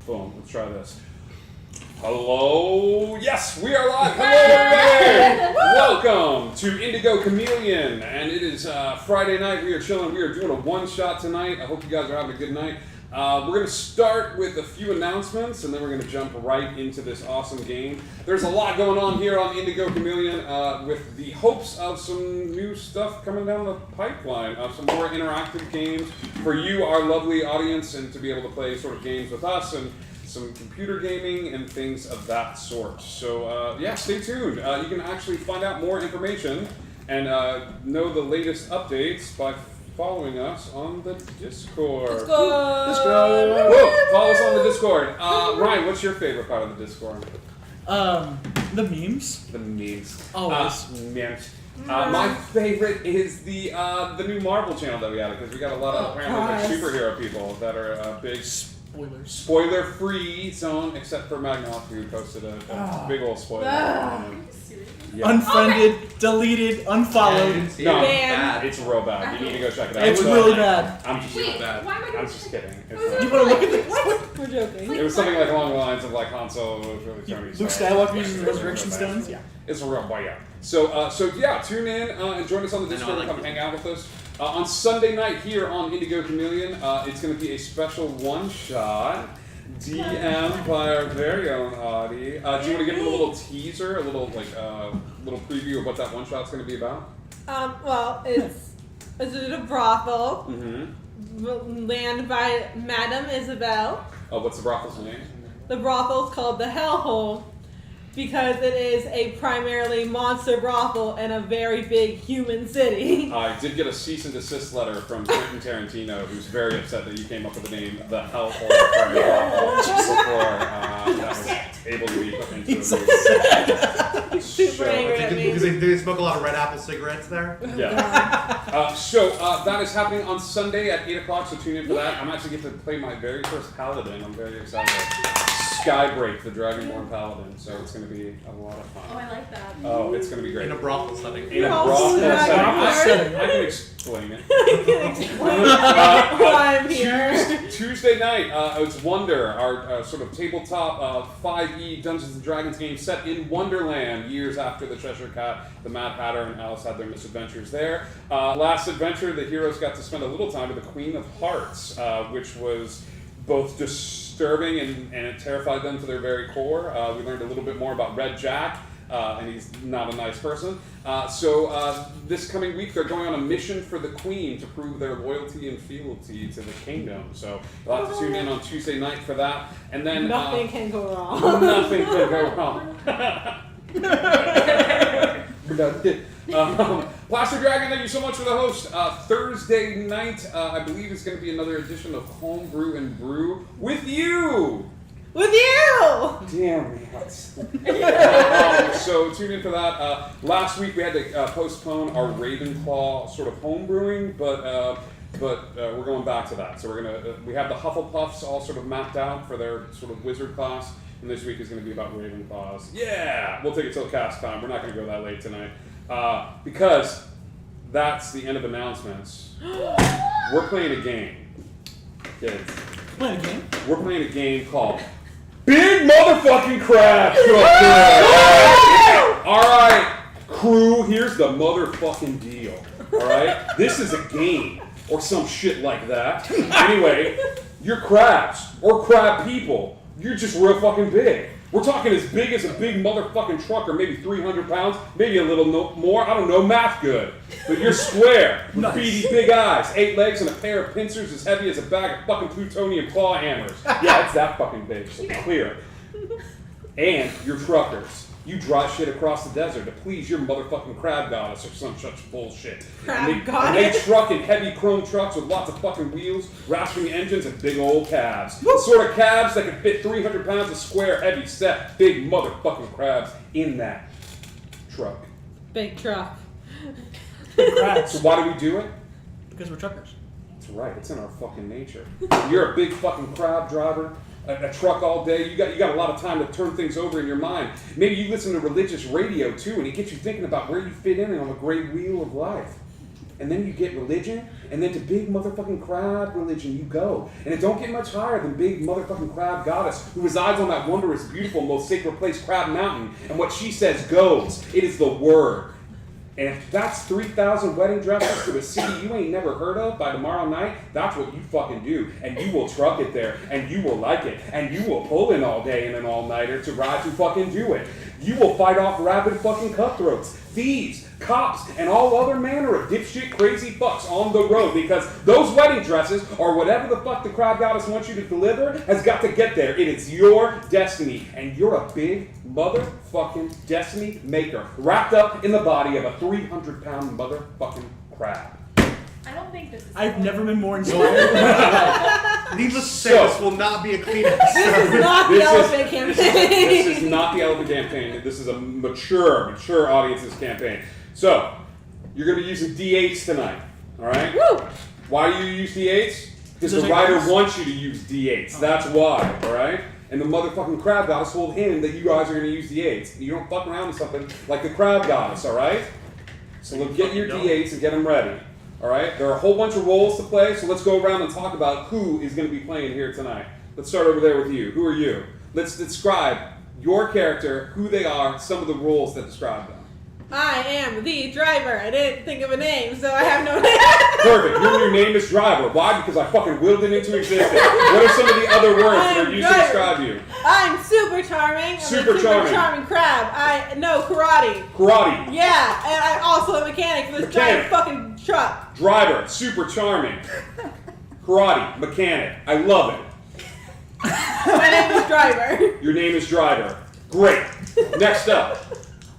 Boom. Let's try this. Hello. Yes, we are live. Hello, everybody. Welcome to Indigo Chameleon, and it is Friday night. We are chilling. We are doing a one-shot tonight. I hope you guys are having a good night. We're going to start with a few announcements, and then we're going to jump right into this awesome game. There's a lot going on here on Indigo Chameleon with the hopes of some new stuff coming down the pipeline, some more interactive games for you, our lovely audience, and to be able to play sort of games with us and some computer gaming and things of that sort. So, yeah, stay tuned. You can actually find out more information and know the latest updates by following us on the Discord. Discord! Whoa, follow us on the Discord. Ryan, what's your favorite part of the Discord? The memes. The memes. Always. Memes. My favorite is the new Marvel channel that we added, because we got a lot of apparently like superhero people that are big spoiler-free zone, except for Magnoff, who posted a big old spoiler. Yeah. Unfriended, deleted, unfollowed. No, it's real bad. You need to go check it out. It's really bad. I'm just I'm just kidding. You want to look at this? We're joking. It was something like along the lines of like Han Solo was really Tony Luke Skywalker uses the resurrection stones. Yeah. It's a real boy, yeah. So yeah, tune in and join us on the Discord and come hang out with us. On Sunday night here on Indigo Chameleon, it's going to be a special one-shot DM by our very own Audie. Do you want to give them a little teaser, a little little preview of what that one-shot's going to be about? Well, it's a brothel. Mm-hmm. Ran by Madame Isabel. Oh, what's the brothel's name? The brothel's called the Hellhole because it is a primarily monster brothel in a very big human city. I did get a cease and desist letter from Quentin Tarantino, who's very upset that you came up with the name The Hellhole before that was able to be put into the movie. Super angry at me. Do they smoke a lot of red apple cigarettes there? Yeah. So that is happening on Sunday at 8 o'clock, so tune in for that. I'm actually getting to play my very first Paladin. I'm very excited. Skybreak, the Dragonborn Paladin, so it's going to be a lot of fun. Oh, I like that. Oh, it's going to be great. In a brothel setting. In a brothel setting. I can explain it. Why I'm here. Tuesday night, it's Wonder, our sort of tabletop 5e Dungeons & Dragons game set in Wonderland, years after the Cheshire Cat, the Mad Hatter, and Alice had their misadventures there. Last adventure, the heroes got to spend a little time with the Queen of Hearts, which was both disturbing and it terrified them to their very core. We learned a little bit more about Red Jack, and he's not a nice person. So this coming week, they're going on a mission for the Queen to prove their loyalty and fealty to the kingdom. So you'll have to tune in on Tuesday night for that. And then nothing can go wrong. Nothing can go wrong. Plaster Dragon, thank you so much for the host. Thursday night, I believe, is going to be another edition of Homebrew and Brew with you. With you! Damn it. So tune in for that. Last week we had to postpone our Ravenclaw sort of homebrewing, but we're going back to that. So we have the Hufflepuffs all sort of mapped out for their sort of wizard class, and this week is going to be about Ravenclaws. Yeah, we'll take it till cast time. We're not going to go that late tonight because that's the end of announcements. We're playing a game, kids. Playing a game? We're playing a game called Big Motherfucking Crab. Alright, crew, here's the motherfucking deal. Alright? This is a game, or some shit like that. Anyway, you're crabs, or crab people. You're just real fucking big. We're talking as big as a big motherfucking truck, or maybe 300 pounds, maybe a little more, I don't know, math good. But you're square, with beady big eyes, 8 legs, and a pair of pincers as heavy as a bag of fucking plutonium claw hammers. Yeah, it's that fucking big, so clear. And you're truckers. You drive shit across the desert to please your motherfucking crab goddess or some such bullshit. And they truck in heavy chrome trucks with lots of fucking wheels, rasping engines, and big old cabs. The sort of cabs that can fit 300 pounds of square, heavy set, big motherfucking crabs in that truck. Big truck. Big crabs. So why do we do it? Because we're truckers. That's right, it's in our fucking nature. You're a big fucking crab driver. A truck all day, you got a lot of time to turn things over in your mind. Maybe you listen to religious radio too, and it gets you thinking about where you fit in on the great wheel of life. and then you get religion, and then to big motherfucking crab religion you go. And it don't get much higher than big motherfucking crab goddess who resides on that wondrous, beautiful, most sacred place, Crab Mountain. And what she says goes. It is the word. And if that's 3,000 wedding dresses to a city you ain't never heard of by tomorrow night, that's what you fucking do. And you will truck it there, and you will like it, and you will pull in all day and an all-nighter to ride to fucking do it. You will fight off rabid fucking cutthroats, thieves, cops, and all other manner of dipshit crazy fucks on the road, because those wedding dresses, or whatever the fuck the crab goddess wants you to deliver, has got to get there. It is your destiny, and you're a big motherfucking destiny maker, wrapped up in the body of a 300-pound motherfucking crab. I don't think this is. I've never been more inspired. Needless to say, So- this will not be a Kleenex. This is not the This is- elephant campaign. This is not the elephant campaign. This is a mature audience's campaign. So, you're going to be using D8s tonight, all right? Woo! Why do you use D8s? Because Does the it writer make- wants you to use D8s. That's why, all right? And the motherfucking crab goddess told him that you guys are going to use D8s. You don't fuck around with something like the crab goddess, all right? So let's get your D8s and get them ready, all right? There are a whole bunch of roles to play, so let's go around and talk about who is going to be playing here tonight. Let's start over there with you. Who are you? Let's describe your character, who they are, some of the roles that describe them. I am the driver. I didn't think of a name, so I have no name. Perfect. Your new name is Driver. Why? Because I fucking willed it into existence. What are some of the other words that are I'm used to Driver. describe you? I'm super charming. I'm Super a charming. charming crab. I know karate. Karate. Yeah, and I'm also a mechanic for this Mechanic. giant fucking truck. Driver. Super charming. Karate. Mechanic. I love it. My name is Driver. Your name is Driver. Great. Next up,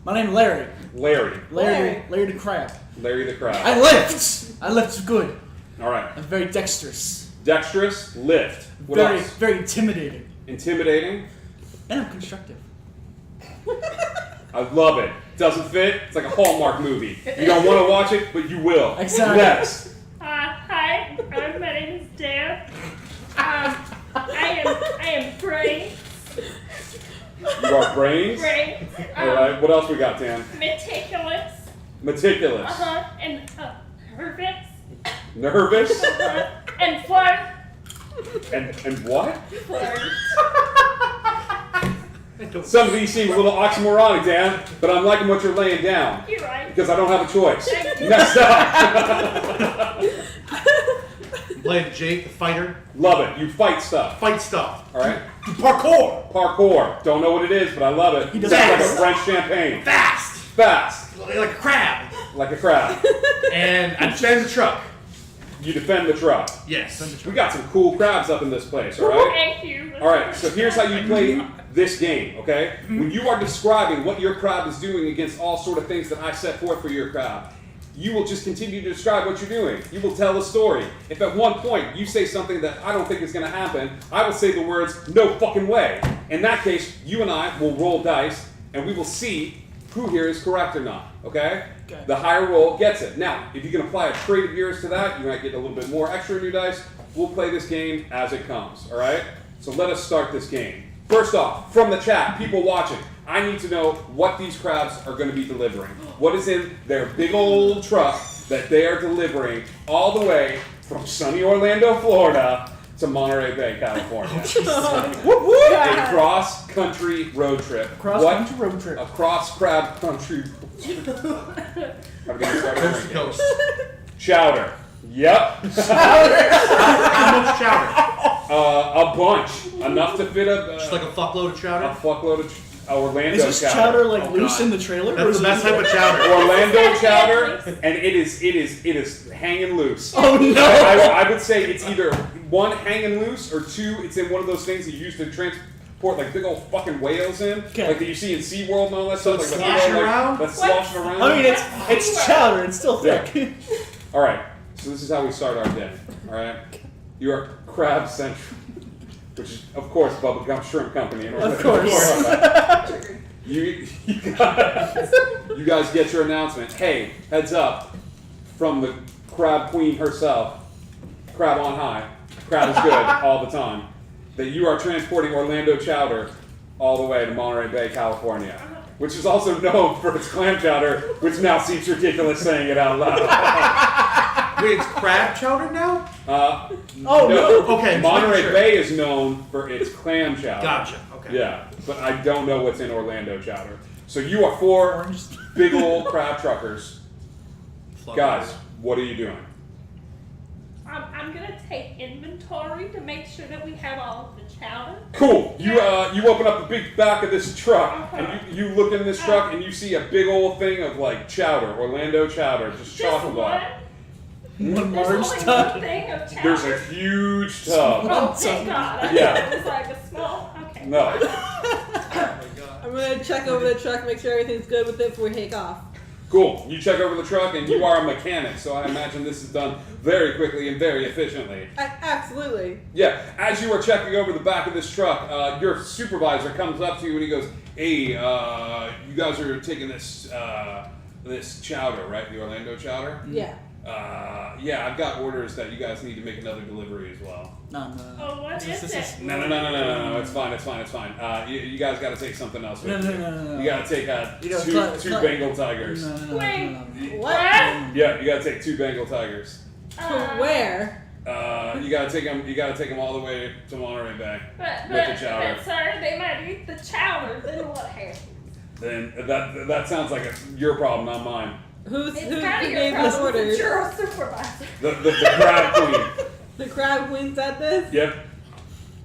My name's Larry. Larry. Larry the crab. Larry the Crab. I lift. I lift good. All right. I'm very dexterous. Dexterous. Lift. What very, else? very intimidating. Intimidating. And I'm constructive. I love it. Doesn't fit. It's like a Hallmark movie. You don't want to watch it, but you will. Exactly. Next. Hi, my name is Dan. I am Brains. You are Brains. Brains. All right. What else we got, Dan? Meticulous. Meticulous. And nervous. Nervous. And flirt. And what? Flirt. Some of these seem a little oxymoronic, Dan, but I'm liking what you're laying down You're right. because I don't have a choice. Thank you. Next up. I'm playing Jake, the fighter. Love it. You fight stuff. Fight stuff. All right. Parkour. Parkour. Don't know what it is, but I love it. He does Sounds like a fast. French champagne. Fast. Fast. Like a crab. Like a crab. And I defend the truck. You defend the truck. Yes. We got some cool crabs up in this place, all right? Thank you. All right, so here's how you play this game, okay? When you are describing what your crab is doing against all sort of things that I set forth for your crab, you will just continue to describe what you're doing. You will tell a story. If at one point you say something that I don't think is going to happen, I will say the words, no fucking way. In that case, you and I will roll dice, and we will see who here is correct or not, okay? Okay. The higher roll gets it. Now, if you can apply a trait of yours to that, you might get a little bit more extra in your dice. We'll play this game as it comes, all right? So let us start this game. First off, from the chat, people watching, I need to know what these crabs are going to be delivering. What is in their big old truck that they are delivering all the way from sunny Orlando, Florida to Monterey Bay, California. A cross-country road trip. Cross-country road trip. A cross-crab country. I'm gonna start Coast to drinking. coast. Chowder. Yep. How much chowder? A bunch. Enough to fit Just like a fuckload of a chowder? fuckload of Orlando Is this chowder. chowder like Oh, loose God. in the trailer? or That's is the best it- type of chowder. Orlando chowder, and it is hanging loose. Oh no! I would say it's either one hanging loose or two, it's in one of those things that you use to transport like big old fucking whales in, Okay. like that you see in SeaWorld and all that stuff. it's Like sloshing like, around? That's What? sloshing around. I mean, it's chowder. It's still thick. All right, so this is how we start our day. All right, you are Crab Central, which is of course Bubblegum Shrimp Company. In Orlando, course. Florida. You guys get your announcement. Hey, heads up from the Crab Queen herself, Crab on high. Crab is good all the time. That you are transporting Orlando chowder all the way to Monterey Bay, California. which is also known for its clam chowder, which now seems ridiculous saying it out loud. Wait, it's crab chowder now? Oh, no. Okay. Monterey sure. Bay is known for its clam chowder. Gotcha. Okay. Yeah, but I don't know what's in Orlando chowder. So you are 4 big old crab truckers. Float. Guys, what are you doing? I'm gonna take inventory to make sure that we have all of the chowder. Cool. You open up the big back of this truck, and you look in this truck, and you see a big old thing of like chowder, Orlando chowder, just Just chocolate one. bar. One There's large only tub. one thing of chowder. There's a huge tub. Oh, thank God. I Yeah. thought it was like a small. Okay. No. Oh my god. I'm gonna check over the truck, make sure everything's good with it before we take off. Cool. You check over the truck, and you are a mechanic, so I imagine this is done very quickly and very efficiently. Absolutely. Yeah, as you are checking over the back of this truck, your supervisor comes up to you and he goes, "Hey, you guys are taking this this chowder, right? The Orlando chowder? Yeah. Yeah, I've got orders that you guys need to make another delivery as well." No. Oh, what is it? No, it's fine. You guys got to take something else with you. No. You got to take You know, two Clyde- Bengal tigers. No. Wait. What? Yeah, you got to take 2 Bengal tigers. To where? You got to take them. You got to take them all the way to Monterey Bay But, with the chowder. sir, they might eat the chowder. Then what happens? Then that sounds like your problem, not mine. Who It's gave kind of your these problem orders? since you're a supervisor. The crab queen. The crab queen said this? Yep.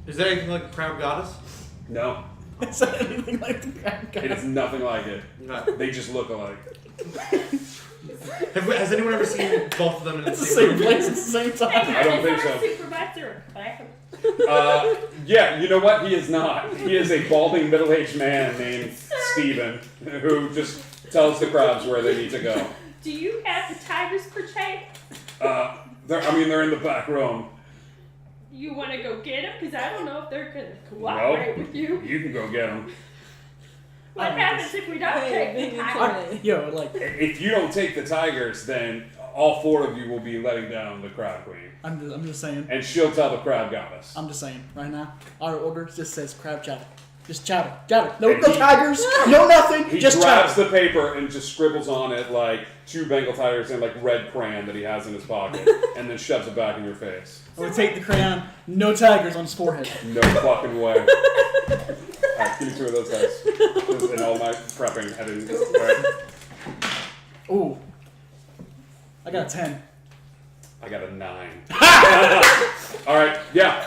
Is there anything like the crab goddess? No, Is that anything like the crab it is nothing like it. Okay. They just look alike. Has anyone ever seen both of them in the It's the same same place at the same time. I don't Is think our so. supervisor a crab? Yeah, you know what? He is not. He is a balding middle-aged man named Steven who just tells the crabs where they need to go. Do you have the tigers per chase? They're in the back room. You want to go get them? Because I don't know if they're going to cooperate with you. You can go get them. What happens if we don't Hey, take the being tigers? funny. Yo, like, If you don't take the tigers, then all 4 of you will be letting down the crab queen. I'm just saying. And she'll tell the crab goddess. I'm just saying right now. Our order just says crab chowder. Just chowder. Chowder. No, And no he- tigers. No nothing. He just grabs chowder. the paper and just scribbles on it like 2 Bengal tigers and like red crayon that he has in his pocket, and then shoves it back in your face. I would take the crayon. No tigers on his forehead. No fucking way. Alright, give me 2 of those guys. In all my prepping, I didn't. Alright, Ooh. I got a 10. I got a 9. Alright, yeah.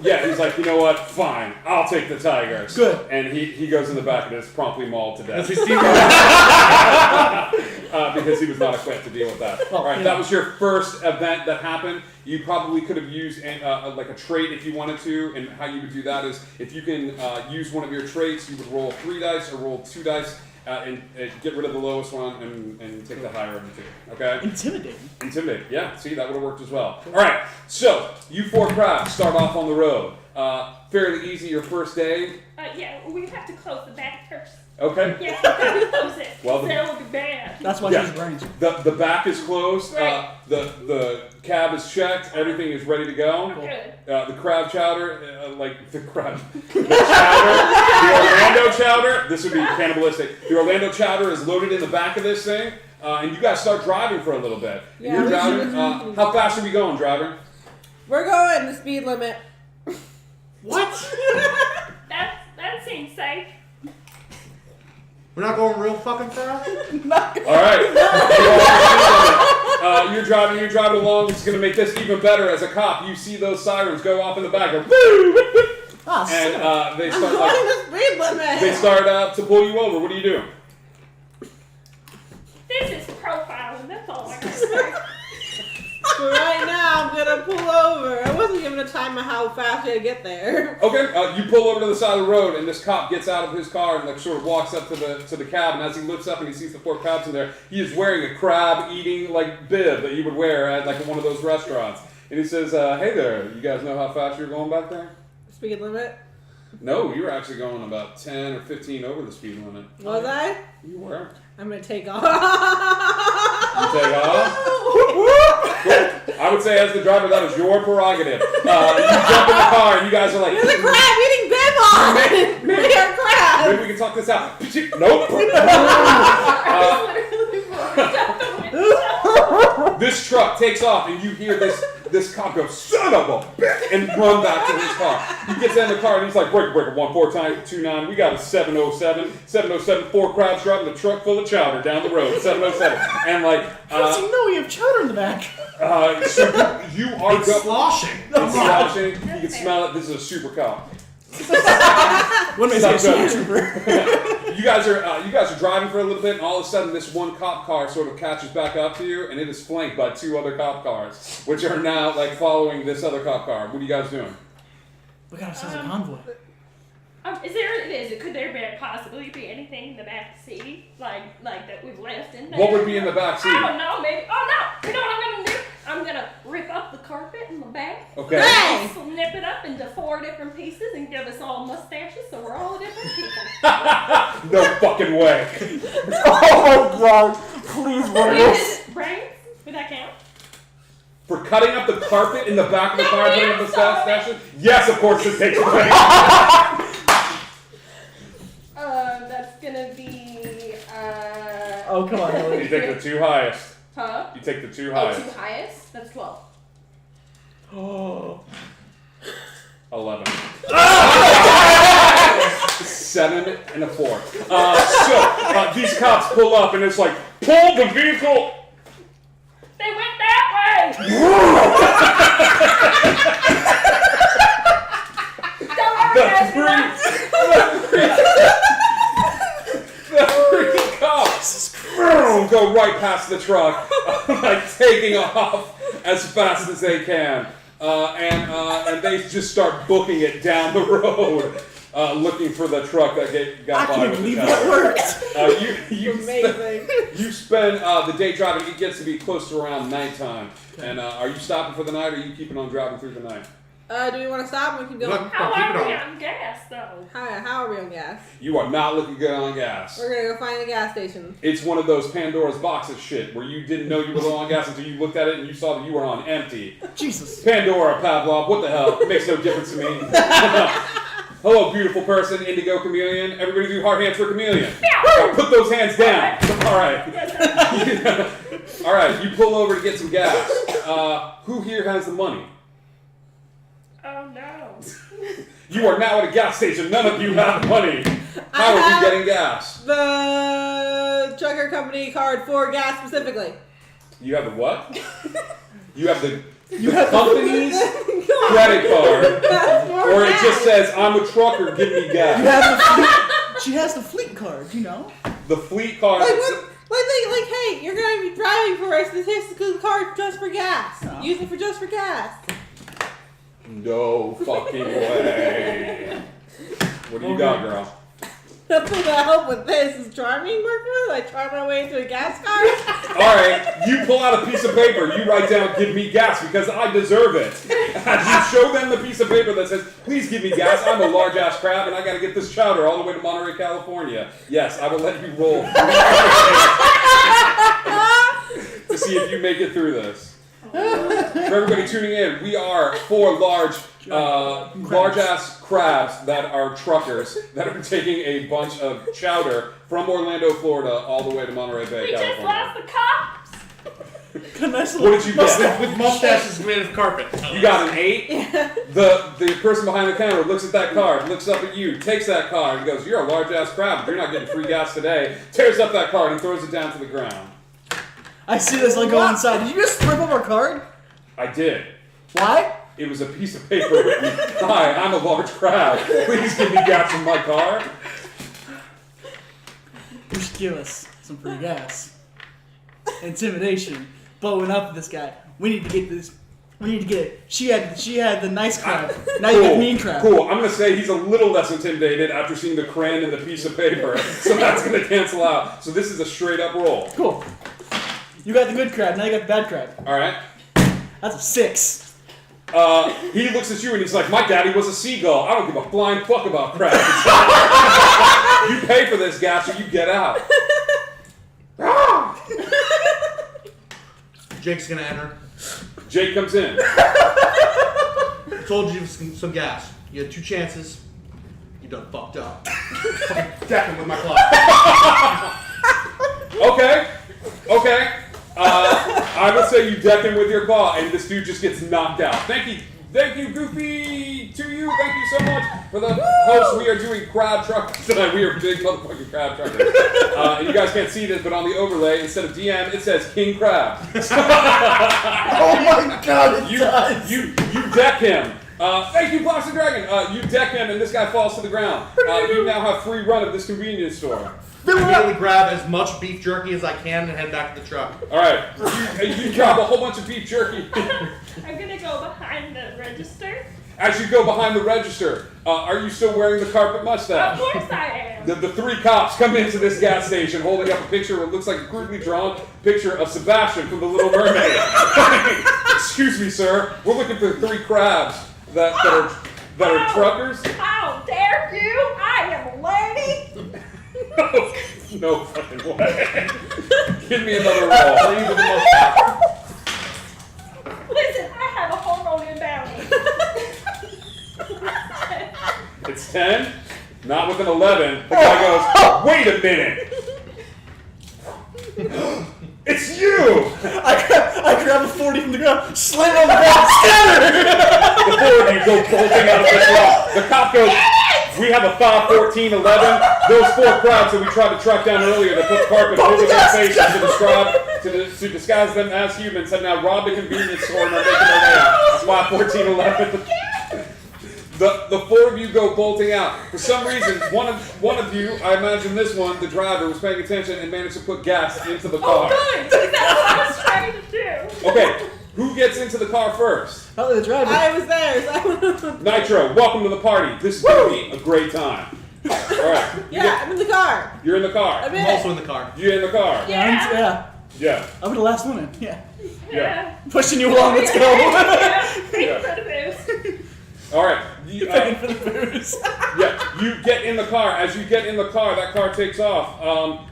Yeah, he's like, you know what? Fine, I'll take the tigers. Good. And he goes in the back of this, promptly mauled to death. As we see Because he was not equipped to deal with that. Well, All right, you that know. was your first event that happened. You probably could have used like a trait if you wanted to, and how you would do that is if you can use one of your traits, you would roll 3 dice or roll 2 dice and get rid of the lowest one and take the higher of the 2. Okay? Intimidating. Intimidate. Yeah, see, that would have worked as well. All right, so you 4 crabs start off on the road. Fairly easy your first day. Yeah, we have to close the back first. Okay. Yeah, we have to close it. Well, the- that would be bad. That's why Yeah. he's brains. The back is closed. Right. The cab is checked. Everything is ready to go. Good. The crab chowder, the chowder, the Orlando chowder. This would be cannibalistic. The Orlando chowder is loaded in the back of this thing, and you guys start driving for a little bit. Yeah, You're we driving. should- How fast are we going, driver? We're going the speed limit. what? That seems safe. We're not going real fucking fast? All right. You're driving along. It's going to make this even better. As a cop, you see those sirens go off in the back, and they I'm start going like, the speed limit. they start to pull you over. What do you do? This is profiling. That's all I got to say. But right now, I'm gonna pull over. I wasn't given a time of how fast we had to get there. Okay, you pull over to the side of the road, and this cop gets out of his car and like sort of walks up to the cab. And as he looks up and he sees the 4 crabs in there, he is wearing a crab eating like bib that you would wear at like one of those restaurants. And he says, "Hey there, you guys know how fast you're going back there?" Speed limit. No, you were actually going about 10 or 15 over the speed limit. Was I? You were. I'm gonna take off. You take off. Cool. I would say, as the driver, that is your prerogative. You jump in the car, and you guys are like, There's a crab eating bib on. They are crabs. Maybe we can talk this out. Nope. This truck takes off, and you hear this cop go, son of a bitch, and run back to his car. He gets in the car, and he's like, breaker, 1429, we got a 707, 4 crabs driving the truck full of chowder down the road, 707. And like, How does he know we have chowder in the back? so you are It's sloshing. It's sloshing. You can smell it. This is a super cop. What makes Stop it a that. super trooper? You guys are driving for a little bit, and all of a sudden, this one cop car sort of catches back up to you, and it is flanked by 2 other cop cars, which are now like following this other cop car. What are you guys doing? We got ourselves a convoy. Could there possibly be anything in the back seat, like that we've left in there? What would be in the back seat? I don't know, maybe. Oh no! You know what I'm gonna do? I'm gonna rip up the carpet in the back. Okay. Hey! Snip it up into 4 different pieces and give us all mustaches so we're all different people. No fucking way. Oh my god! Please, Brains? Would that count? For cutting up the carpet in the back of the car and putting up the stash station? Yes, of course it takes place. That's gonna be Oh, come on, You Hillary. take the 2 highest. huh? You take the 2 Oh, highest. 2 highest? That's 12. Oh. 11. 7 and a 4. So these cops pull up and it's like, pull the vehicle. They went that way! The 3 cops go right past the truck, like taking off as fast as they can, and they just start booking it down the road, looking for the truck that got I by can't with the believe tower. that worked. You spend the day driving. It gets to be close to around nighttime. And are you stopping for the night, or are you keeping on driving through the night? Do we want to stop? We can go. Look. How keep are it we on. on gas, though? How are we on gas? You are not looking good on gas. We're gonna go find the gas station. It's one of those Pandora's boxes shit where you didn't know you were low on gas until you looked at it and you saw that you were on empty. Jesus. Pandora, Pavlov, what the hell? It makes no difference to me. Hello, beautiful person, Indigo Chameleon. Everybody do hard hands for Chameleon. Now put those hands down. All right. All right, you pull over to get some gas. Who here has the money? Oh no. You are now at a gas station. None of you have money. How are we getting gas? The trucker company card for gas specifically. You have the what? You have the have the- company's credit card. Or it just says, I'm a trucker, give me You gas. have the fleet. She has the fleet card, you know? The fleet card. Like what? Like, hey, you're gonna be driving for a statistical card just for gas. No. Use it for just for gas. No fucking way. What do you got, girl? Nothing to help with this. Is driving work with? I drive my way into a gas card. Alright, you pull out a piece of paper, you write down, give me gas, because I deserve it. And you show them the piece of paper that says, please give me gas, I'm a large ass crab, and I gotta get this chowder all the way to Monterey, California. Yes, I will let you roll. To see if you make it through this. For everybody tuning in, we are 4 large ass crabs that are truckers that are taking a bunch of chowder from Orlando, Florida, all the way to Monterey Bay, We just California. lost the cops! What did you get? With mustaches made of carpet. You got an 8? The person behind the counter looks at that card, looks up at you, takes that card, and goes, you're a large ass crab, you're not getting free gas today, tears up that card and throws it down to the ground. I see this like go inside. Did you just rip up our card? I did. Why? It was a piece of paper written, hi, I'm a large crab, please give me gas in my car. You should give us some free gas. Intimidation. Blowing up this guy. We need to get this. We need to get it. She had the nice crab. Now you got mean crab. Cool. I'm gonna say he's a little less intimidated after seeing the crayon and the piece of paper, so that's gonna cancel out. So this is a straight up roll. Cool. You got the good crab. Now you got the bad crab. All right. That's a 6. He looks at you and he's like, my daddy was a seagull. I don't give a flying fuck about crabs. You pay for this gas or you get out. Jake's gonna enter. Jake comes in. Told you some gas. You had 2 chances. You done fucked up. Fucking deck him with my club. Okay. I would say you deck him with your claw, and this dude just gets knocked out. Thank you, Goofy, to you. Thank you so much for the host. We are doing crab truckers tonight. We are big motherfucking crab truckers. And you guys can't see this, but on the overlay, instead of DM, it says King Crab. Oh my god, it does. You deck him. Thank you, Plastic Dragon. You deck him, and this guy falls to the ground. You now have free run of this convenience store. I immediately grab as much beef jerky as I can and head back to the truck. All right, you grab a whole bunch of beef jerky. I'm gonna go behind the register. As you go behind the register, are you still wearing the carpet mustache? Of course I am. The three cops come into this gas station holding up a picture of what looks like a crudely drawn picture of Sebastian from The Little Mermaid. Excuse me, sir. We're looking for 3 crabs that are truckers. How dare you? I am a lady. No fucking way. Give me another roll. Listen, I have a hormone imbalance. It's 10, not with an 11. The guy goes, wait a minute. It's you! I grab a 40 from the ground, slam it on the ground, scatter! The 4 of you go bolting out of the truck. The cop goes, we have a 5, 14, 11. Those 4 crowds that we tried to track down earlier that put carpet over their faces to disguise them as humans have now robbed a convenience store and are making their way out. 5, 14, 11. The 4 of you go bolting out. For some reason, one of you, I imagine this one, the driver, was paying attention and managed to put gas into the car. Oh, good. That's what I was trying to do. Okay, who gets into the car first? Probably the driver. I was there. So Nitro, welcome to the party. This is going to be a great time. All right. yeah, I'm in the car. You're in the car. I'm I'm in. also in the car. You're in the car. Yeah. Yeah. I'm the last one in. Yeah. Yeah. Pushing you along, let's go. Pay for the booze. All right. You, Paying for the booze. yeah. You get in the car. As you get in the car, that car takes off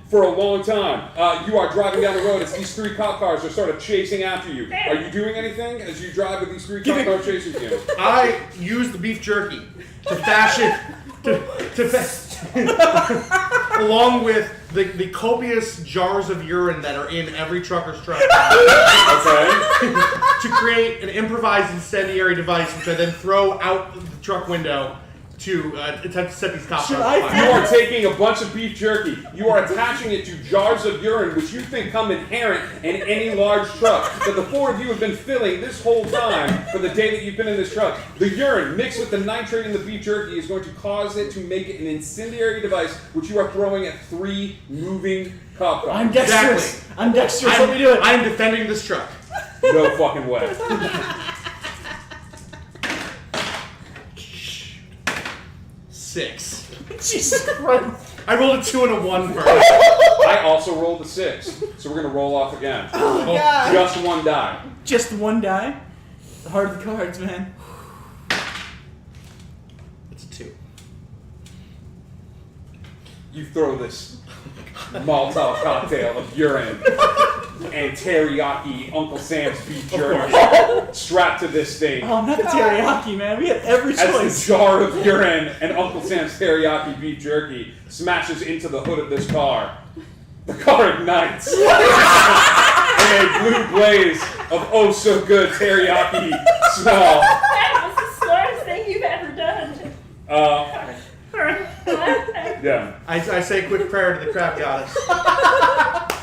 for a long time. You are driving down the road as these 3 cop cars are sort of chasing after you. Are you doing anything as you drive with these 3 cop cars chasing you? I use the beef jerky to fashion, along with the copious jars of urine that are in every trucker's truck, Okay. to create an improvised incendiary device, which I then throw out the truck window to attempt to set these cops on I fire. You are taking a bunch of beef jerky. You are attaching it to jars of urine, which you think come inherent in any large truck, that the 4 of you have been filling this whole time for the day that you've been in this truck. The urine mixed with the nitrate in the beef jerky is going to cause it to make it an incendiary device, which you are throwing at 3 moving cop cars. I'm dexterous. Exactly. I'm dexterous. Let me do it. I'm defending this truck. No fucking way. 6. Jesus Christ. I rolled a 2 and a 1 first. I also rolled a 6, so we're gonna roll off again. Oh, God. Just 1 die. Just 1 die. The heart of the cards, man. It's a 2. You throw this Molotov cocktail of urine and teriyaki Uncle Sam's beef jerky strapped to this thing. Oh, not the teriyaki, man. We had every As the choice. jar of urine and Uncle Sam's teriyaki beef jerky smashes into the hood of this car, the car ignites in a blue blaze of oh so good teriyaki smell. That was the smartest thing you've ever done. Yeah. I say a quick prayer to the crab goddess.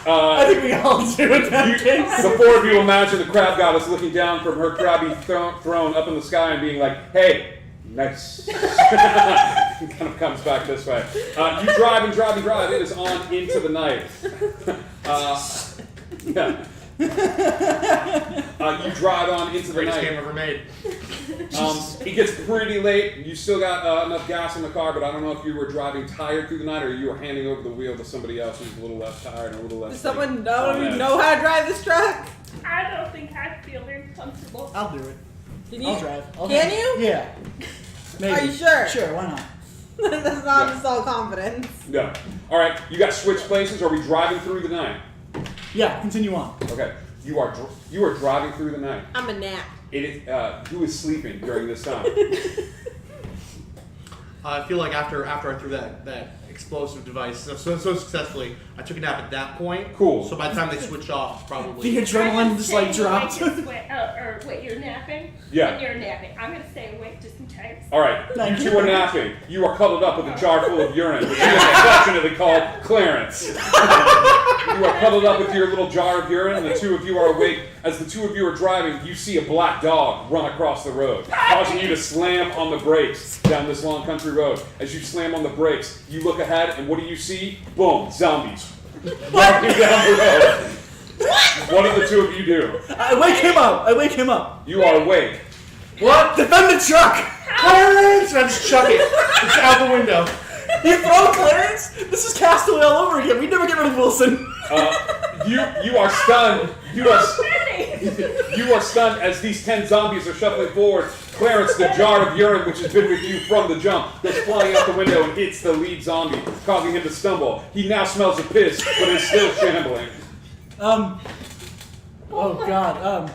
I think we all do in that case. The 4 of you imagine the crab goddess looking down from her crabby throne up in the sky and being like, hey, nice. Kind of comes back this way. You drive and drive and drive. It is on into the night. Yeah. You drive on into the Greatest night. game ever made. It gets pretty late. You still got enough gas in the car, but I don't know if you were driving tired through the night or you were handing over the wheel to somebody else who's a little less tired and a little less. Does someone on know edge. how to drive this truck? I don't think I feel very comfortable. I'll do it. Can I'll drive. Can you? Yeah. Maybe. Are you sure? Sure, why not? That's not just all confidence. Yeah. All right. You got switched places. Are we driving through the night? Yeah, continue on. Okay. You are driving through the night. I'm a nap. It is who is sleeping during this time? I feel like after I threw that explosive device so successfully, I took a nap at that point. Cool. So by the time they switched off, probably. The adrenaline just like dropped. Wait, you're napping? Yeah. When you're napping. I'm going to stay awake just in case. All right, Thank you you. two are napping. You are cuddled up with a jar full of urine, which is affectionately called Clarence. You are cuddled up with your little jar of urine, and the two of you are awake. As the two of you are driving, you see a black dog run across the road, causing you to slam on the brakes down this long country road. As you slam on the brakes, you look ahead, and what do you see? Boom, zombies. Walking down the road. What do the two of you do? I wake him up. You are awake. What? Defend the truck! Clarence! And I just chuck it. It's out the window. You throw Clarence? This is Castaway all over again. We never get rid of Wilson. You are stunned. You are stunned as these 10 zombies are shuffling forward. Clarence, the jar of urine, which has been with you from the jump, goes flying out the window and hits the lead zombie, causing him to stumble. He now smells of piss, but is still shambling. Oh god,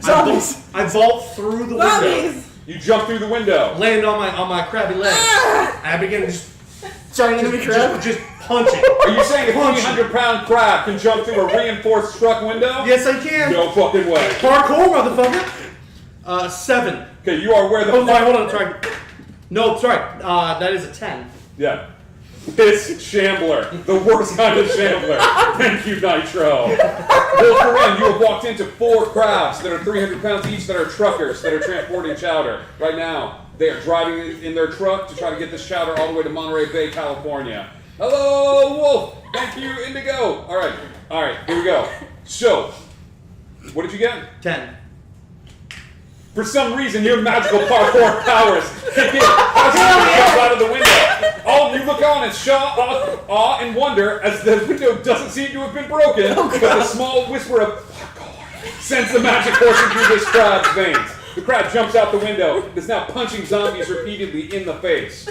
zombies! I vault through the window, Zombies! You jump through the window. land on my crabby legs, and I begin just Giant enemy crab? just punching. Are you saying a 300-pound crab can jump through a reinforced truck window? Yes, I can. No fucking way. Parkour, motherfucker. 7. Okay, you are where the Oh, sorry, hold on, sorry. No, sorry. That is a 10. Yeah. Piss Shambler. The worst kind of shambler. Thank you, Nitro. Wolverine, you have walked into 4 crabs that are 300 pounds each that are truckers that are transporting chowder. Right now, they are driving in their truck to try to get this chowder all the way to Monterey Bay, California. Hello, Wolf. Thank you, Indigo. All right, here we go. So, what did you get? 10. For some reason, your magical parkour powers kick in. As you jump out of the window, all of you look on in awe and wonder as the window doesn't seem to have been broken, but a small whisper of parkour sends the magic coursing through this crab's veins. The crab jumps out the window and is now punching zombies repeatedly in the face.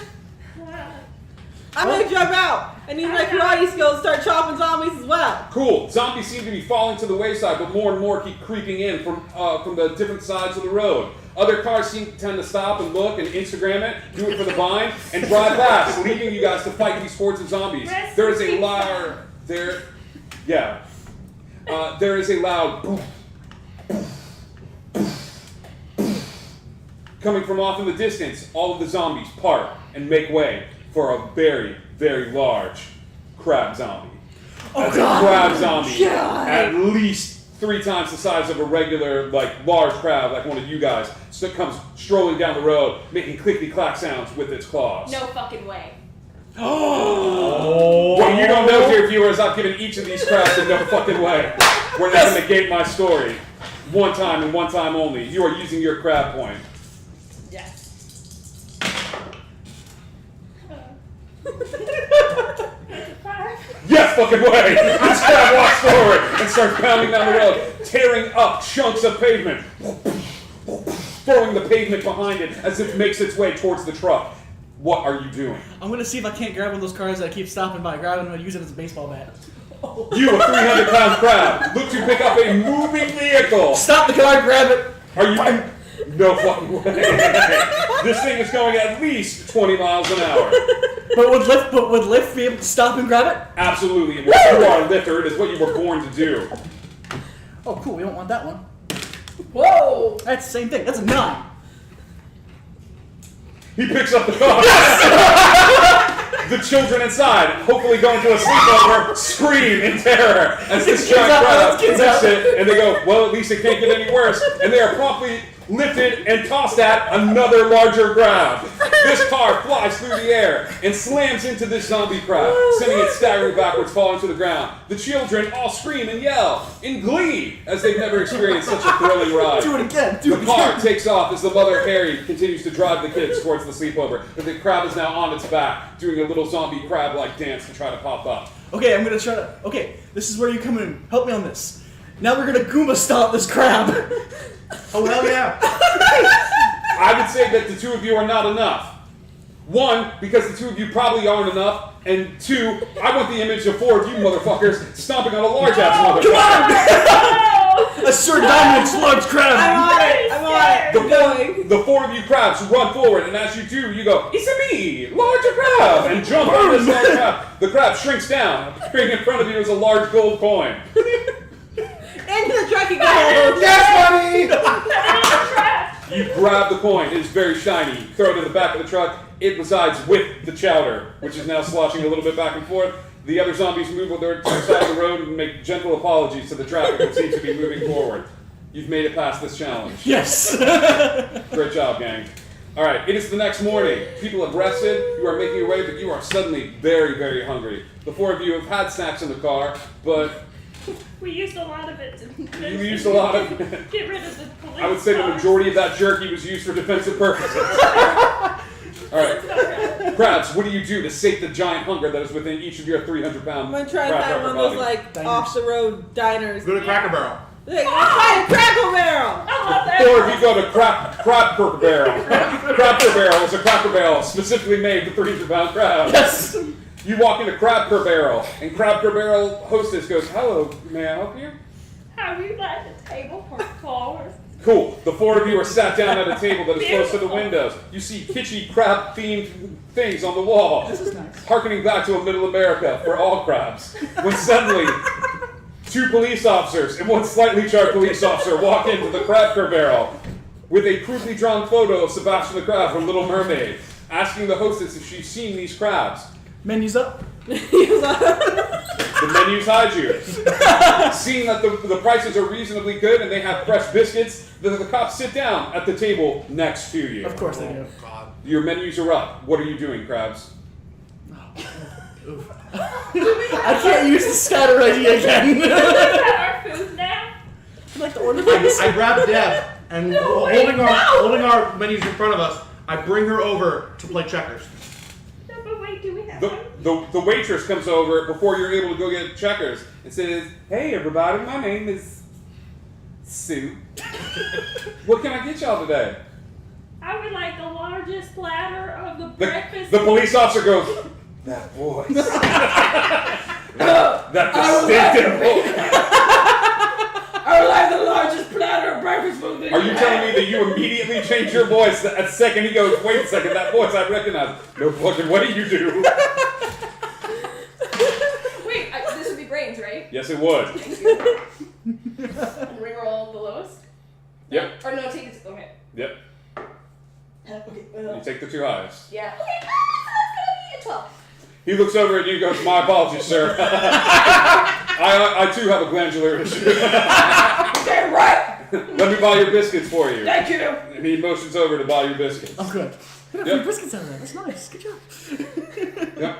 I'm gonna jump out and use my karate skills to start chopping zombies as well. Cool. Zombies seem to be falling to the wayside, but more and more keep creeping in from the different sides of the road. Other cars tend to stop and look and Instagram it, do it for the vine, and drive past, leaving you guys to fight these hordes of zombies. There is a loud there is a loud boom, coming from off in the distance. All of the zombies part and make way for a very, very large crab zombie. That's a crab zombie, at least 3 times the size of a regular, large crab, like one of you guys. So it comes strolling down the road, making clickety-clack sounds with its claws. No fucking way. What you don't know, dear viewers, I've given each of these crabs a no fucking way. We're not going to negate my story. One time and one time only. You are using your crab point. Yes. Yes, fucking way! This crab walks forward and starts pounding down the road, tearing up chunks of pavement, throwing the pavement behind it as it makes its way towards the truck. What are you doing? I'm gonna see if I can't grab one of those cars that I keep stopping by, grab it and use it as a baseball bat. You, a 300-pound crab, look to pick up a moving vehicle. Stop the car, grab it! Are you? No fucking way. This thing is going at least 20 miles an hour. But would Lyft be able to stop and grab it? Absolutely. And if you are a lifter, it is what you were born to do. Oh, cool. We don't want that one. Whoa! That's the same thing. That's a 9. He picks up the car. The children inside, hopefully going to a sleepover, scream in terror as this giant crowd lifts it, and they go, well, at least it can't get any worse. And they are promptly lifted and tossed at another larger crab. This car flies through the air and slams into this zombie crab, sending it staggering backwards, falling to the ground. The children all scream and yell in glee as they've never experienced such a thrilling ride. Do it again. Do it The car again. takes off as the mother Harry continues to drive the kids towards the sleepover. But the crab is now on its back, doing a little zombie crab-like dance to try to pop up. Okay, I'm gonna try to. Okay, this is where you come in. Help me on this. Now we're gonna Goomba stomp this crab. Oh, hell yeah. I would say that the two of you are not enough. 1, because the two of you probably aren't enough, and 2, I want the image of 4 of you motherfuckers stomping on a large ass motherfucker. Come on! A Sir Dominic's large crab. I'm on it! I'm on Going. The four of you crabs run forward, and as you do, you go, "It's me, larger crab," and jump on this large crab. The crab shrinks down. Appearing in front of you is a large gold coin. Into the truck you go. Yes, buddy! You grab the coin. It is very shiny. You throw it in the back of the truck. It resides with the chowder, which is now sloshing a little bit back and forth. The other zombies move on their side of the road and make gentle apologies to the traffic that seems to be moving forward. You've made it past this challenge. Yes. Great job, gang. All right, it is the next morning. People have rested. You are making your way, but you are suddenly very, very hungry. The four of you have had snacks in the car, but We used a lot of it to you used a lot of. get rid of the police. I would say the cars. majority of that jerky was used for defensive purposes. All right, crabs, what do you do to sate the giant hunger that is within each of your 300-pound I'm gonna try to crab find one of those body? like Diners. off the road diners. Go to Cracker Barrel. Like, let's find a Crackle Barrel. I love that. Or if you go to Crapper Barrel. Crapper Barrel is a Cracker Barrel specifically made for 300-pound crabs. Yes. You walk into Crabker Barrel, and Crabker Barrel hostess goes, "Hello, may I help you?" How we like the table for flowers. Cool. The four of you are sat down at a table that is close to the windows. You see kitschy crab-themed things on the wall, This is nice. harkening back to a middle America for all crabs. When suddenly, two police officers and one slightly charged police officer walk into the Crabker Barrel with a crudely drawn photo of Sebastian the Crab from Little Mermaid, asking the hostess if she's seen these crabs. Menus up. The menus hide you. Seeing that the prices are reasonably good and they have fresh biscuits, the cops sit down at the table next to you. Of course they do. God. Your menus are up. What are you doing, crabs? I can't use the scatter idea again. We have our food now. I'd like to order things. I grab Deb and holding our menus in front of us, I bring her over to play checkers. No, but wait, do we have The waitress comes over before you're able to go get checkers and says, "Hey everybody, my name is Sue. What can I get y'all today?" I would like the largest platter of the The, breakfast. the police officer goes, "That voice. that distinctive voice. I would like the largest platter of breakfast food. that Are you telling me that you immediately changed your voice at second? He goes, "Wait a second, that voice I recognize." No fucking way you do. Wait, this would be brains, right? Yes, it would. Thank you. And reroll the lowest? Yep. Or no, take it. Okay. Yep. Okay. You take the two highest. Yeah. Okay, that's gonna be a 12. He looks over at you and goes, "My apologies, sir. I too have a glandular issue. Okay, right! Let me buy your biscuits for you." Thank you! And he motions over to buy your biscuits. Oh, good. We got Yep. free biscuits out of that. That's nice. Good job. Yep.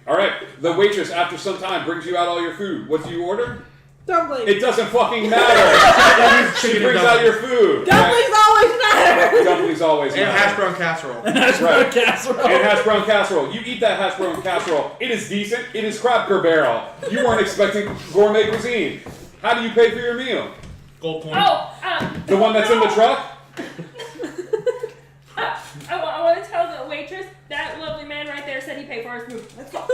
All right. The waitress, after some time, brings you out all your food. What do you order? Dumplings. It doesn't fucking matter. She brings out your food. Dumplings always matter. Dumplings always And matter. hash brown casserole. That's Right. casserole. And hash brown casserole. You eat that hash brown casserole. It is decent. It is Crabker Barrel. You weren't expecting gourmet cuisine. How do you pay for your meal? Gold coin. Oh, The one that's in the truck? I want to tell the waitress that lovely man right there said he paid for his food. Let's go.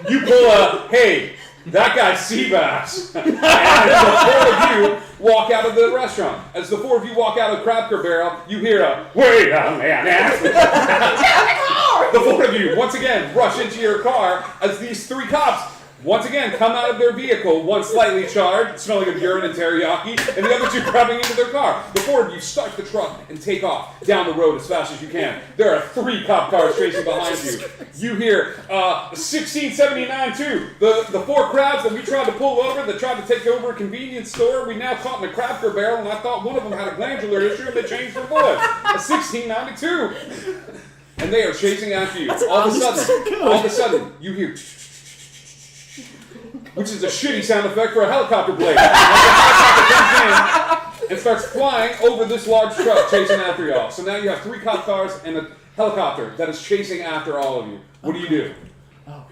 You pull a, "Hey, that guy's Seabass." And the four of you walk out of the restaurant. As the four of you walk out of Crabker Barrel, you hear a, "Wait a minute." The four of you, once again, rush into your car as these three cops once again come out of their vehicle, one slightly charred, smelling of urine and teriyaki, and the other two grabbing into their car. The four of you start the truck and take off down the road as fast as you can. There are three cop cars chasing behind you. You hear 1679 too. The four crabs that we tried to pull over, that tried to take over a convenience store, we now caught in a Crabker Barrel, and I thought one of them had a glandular issue and they changed their voice. A 1692. And they are chasing after you. All of a sudden, you hear, which is a shitty sound effect for a helicopter blade. And the helicopter comes in and starts flying over this large truck chasing after y'all. So now you have three cop cars and a helicopter that is chasing after all of you. What do you do? Oh,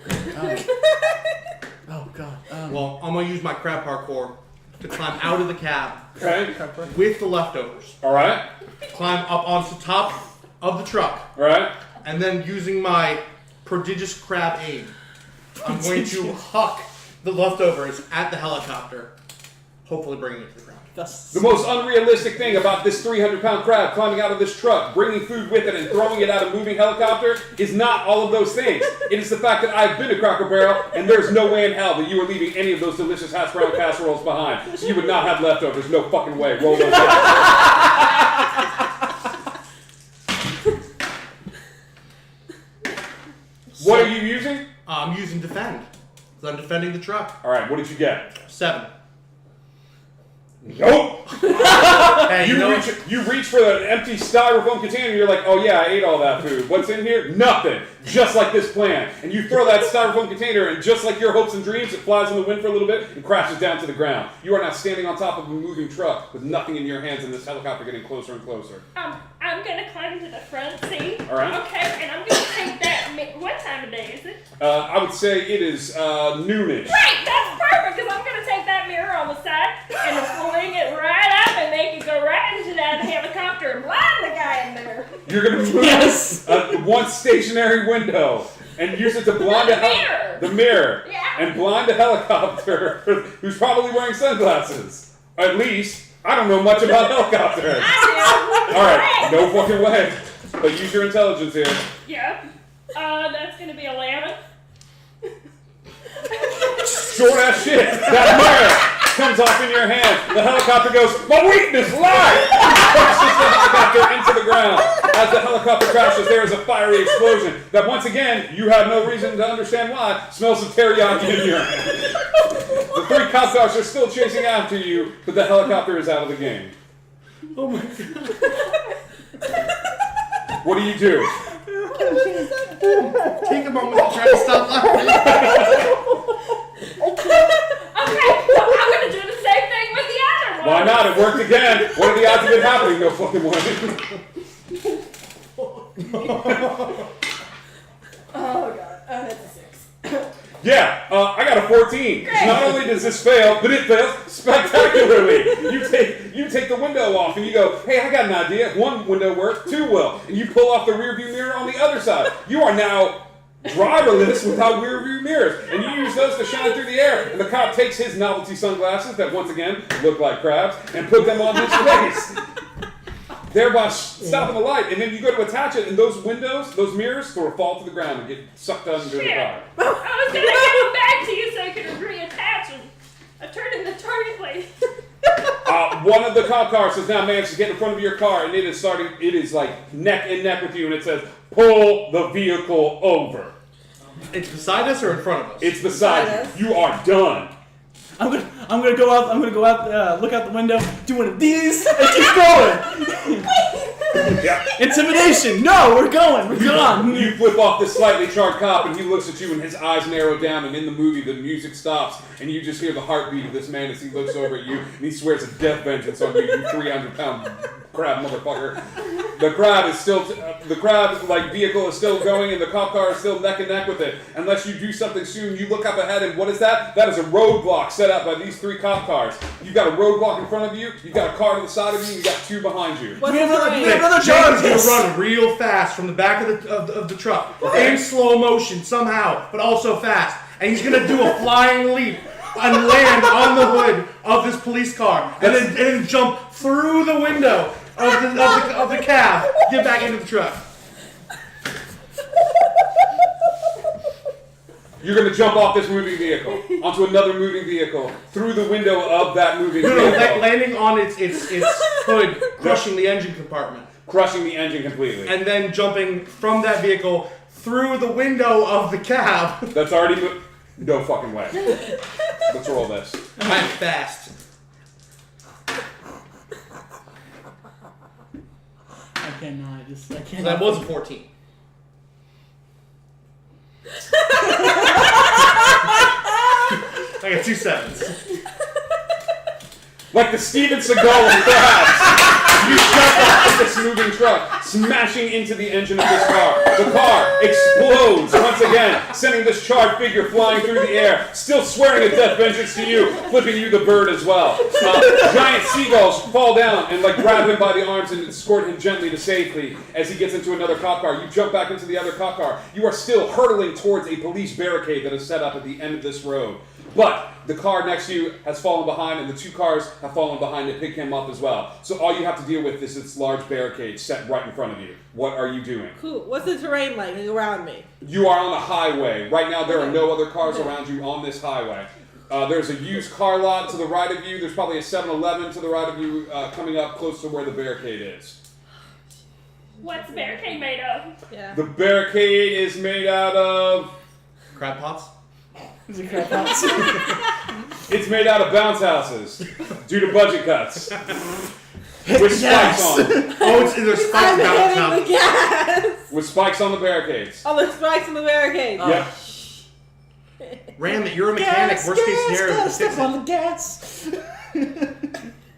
oh God. Well, I'm gonna use my crab parkour to climb out of the cab Okay. with the leftovers. All right. Climb up onto top of the truck, All right. and then using my prodigious crab aim, I'm going to huck the leftovers at the helicopter hopefully bringing it to the ground. The most unrealistic thing about this 300-pound crab climbing out of this truck, bringing food with it, and throwing it at a moving helicopter is not all of those things. It is the fact that I've been to Cracker Barrel, and there's no way in hell that you are leaving any of those delicious hash brown casseroles behind. You would not have leftovers. No fucking way. Roll those What are you using? I'm using defend. Because I'm defending the truck. All right, what did you get? 7. Nope. Hey, You reach for an empty styrofoam container. You're like, oh yeah, I ate all that food. What's in here? Nothing. Just like this plan. And you throw that styrofoam container, and just like your hopes and dreams, it flies in the wind for a little bit and crashes down to the ground. You are now standing on top of a moving truck with nothing in your hands, and this helicopter getting closer and closer. I'm gonna climb to the front seat. All right. Okay, and I'm gonna take that. What time of day is it? I would say it is noonish. Great, that's perfect. Because I'm gonna take that mirror on the side and fling it right up and make it go right into that helicopter and blind the guy in there. You're gonna move one stationary window and use it to blind the mirror, Yeah. and blind a helicopter who's probably wearing sunglasses. At least I don't know much about helicopters. I do. All right, no fucking way. But use your intelligence here. Yep. That's gonna be 11. Short ass shit. That mirror comes off in your hand. The helicopter goes, my weakness, light! Crashes the helicopter into the ground. As the helicopter crashes, there is a fiery explosion that, once again, you have no reason to understand why, smells of teriyaki in your hand. The 3 cop cars are still chasing after you, but the helicopter is out of the game. Oh my god. What do you do? Take a moment to try to stop laughing. Okay, well, I'm gonna do the same thing with the other one. Why not? It worked again. What are the odds of it happening? No fucking way. Oh god. That's a 6. Yeah, I got a 14. So not only does this fail, but it fails spectacularly. You take the window off and you go, hey, I got an idea. 1 window worked, 2 will. And you pull off the rear view mirror on the other side. You are now driverless without rear view mirrors. And you use those to shine through the air. And the cop takes his novelty sunglasses that, once again, look like crabs, and put them on his face. Thereby stopping the light, and then you go to attach it, and those windows, those mirrors, sort of fall to the ground and get sucked under the car. I was gonna give them back to you so you could reattach them. I turned in the turning plate. One of the cop cars has now managed to get in front of your car, and it is like neck and neck with you, and it says, pull the vehicle over. It's beside us or in front of us? It's beside us. you. You are done. I'm gonna go out, look out the window, do one of these, and keep going. Yeah. Intimidation. No, we're going. We're gone. You flip off this slightly charred cop, and he looks at you, and his eyes narrow down, and in the movie, the music stops, and you just hear the heartbeat of this man as he looks over at you, and he swears a death vengeance on you, you 300-pound crab motherfucker. The crab is still, vehicle is still going, and the cop car is still neck and neck with it. Unless you do something soon, you look up ahead, and what is that? That is a roadblock set up by these 3 cop cars. You've got a roadblock in front of you, you've got a car to the side of you, and you've got 2 behind you. What's We have the another- range? we have another James charge. is gonna run real fast from the back of the truck in slow motion somehow, but also fast, and he's gonna do a flying leap and land on the hood of this police car, and then jump through the window of the cab, get back into the truck. You're going to jump off this moving vehicle onto another moving vehicle through the window of that moving No, vehicle, landing on its hood, crushing the engine compartment, crushing the engine completely. and then jumping from that vehicle through the window of the cab. That's already no fucking way. Let's roll this. I'm fast. I cannot. I cannot. That was a 14. I got 2 7s. Like the Steven Seagal of crabs, you jump off this moving truck, smashing into the engine of this car. The car explodes once again, sending this charred figure flying through the air, still swearing a death vengeance to you, flipping you the bird as well. Giant seagulls fall down and grab him by the arms and escort him gently to safety as he gets into another cop car. You jump back into the other cop car. You are still hurtling towards a police barricade that is set up at the end of this road. But the car next to you has fallen behind, and the 2 cars have fallen behind to pick him up as well. So all you have to deal with is this large barricade set right in front of you. What are you doing? Cool. What's the terrain like around me? You are on a highway. Right now, there are no other cars around you on this highway. There's a used car lot to the right of you. There's probably a 7-Eleven to the right of you coming up close to where the barricade is. What's the barricade made of? Yeah. The barricade is made out of... Crab pots? Is it crap house? It's made out of bounce houses due to budget cuts. With spikes Yes. on them. Oh, there's spikes I'm about hitting now. the gas. With spikes on the barricades. Oh, there's spikes in the barricade. Yep. Ram it, you're a mechanic. Worst case scenario, gotta just fix step on it. the gas.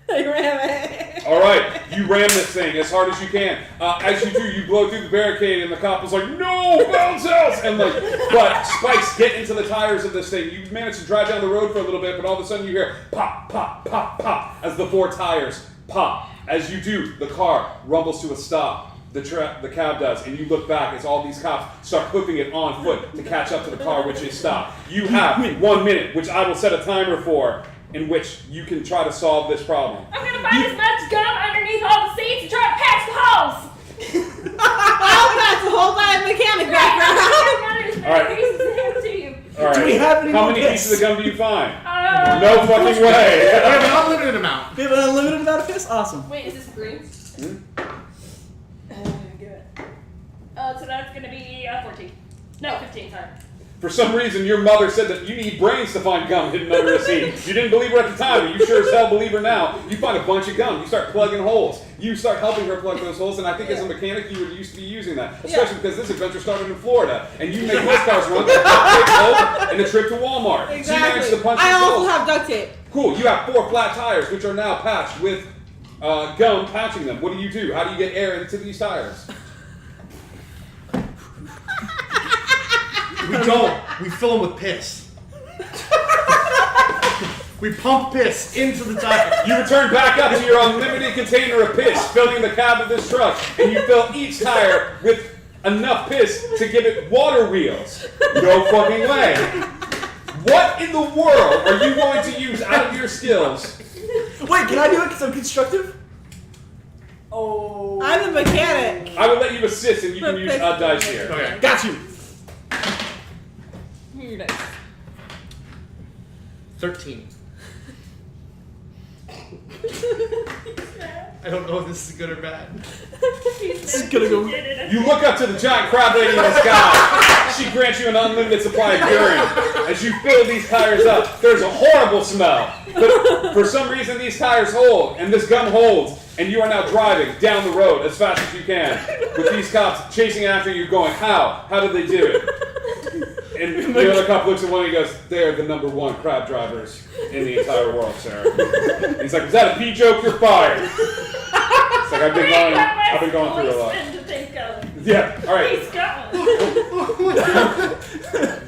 I ran it. All right, you ram this thing as hard as you can. As you do, you blow through the barricade, and the cop is like, "No, bounce house!" And like, but spikes get into the tires of this thing. You manage to drive down the road for a little bit, but all of a sudden you hear pop, pop, pop, pop as the 4 tires pop. As you do, the car rumbles to a stop. The cab does, and you look back as all these cops start hoofing it on foot to catch up to the car, which is stopped. You have 1 minute, which I will set a timer for, in which you can try to solve this problem. I'm gonna find as much gum underneath all the seats and try to patch the holes. Oh, that's the whole mechanic background. All right. All right. Do we have any How more many piss? pieces of gum do you find? Oh. No fucking We way. have an unlimited amount. We have an unlimited amount of piss? Awesome. Wait, is this green? So that's gonna be 14. No, 15, sorry. For some reason, your mother said that you need brains to find gum hidden under a seat. You didn't believe her at the time, but you sure as hell believe her now. You find a bunch of gum. You start plugging holes. You start helping her plug those holes, and I think as a mechanic, you would used to be using that. Especially because this adventure started in Florida, and you make most cars run like a and a trip to Walmart. So you managed to punch I these also holes. have duct tape. Cool. You have 4 flat tires, which are now patched with gum patching them. What do? How do you get air into these tires? We don't. We fill them with piss. We pump piss into the tire. You return back up to your unlimited container of piss, filling the cab of this truck, and you fill each tire with enough piss to give it water wheels. No fucking way. What in the world are you going to use out of your skills? Wait, can I do it because I'm constructive? Oh. I'm the mechanic. I will let you assist, and you can use a dice here. Okay. Got you. Here you go. 13. I don't know if this is good or bad. This is gonna go. You look up to the giant crab lady in the sky. She grants you an unlimited supply of urine. As you fill these tires up, there's a horrible smell. But for some reason, these tires hold, and this gum holds, and you are now driving down the road as fast as you can, with these cops chasing after you, going, "How? How did they do it?" And the other cop looks at one and he goes, "They're the #1 crab drivers in the entire world, sir." And he's like, "Is that a pee joke? You're fired." It's like, I've been going through a lot. Yeah, all right. He's going.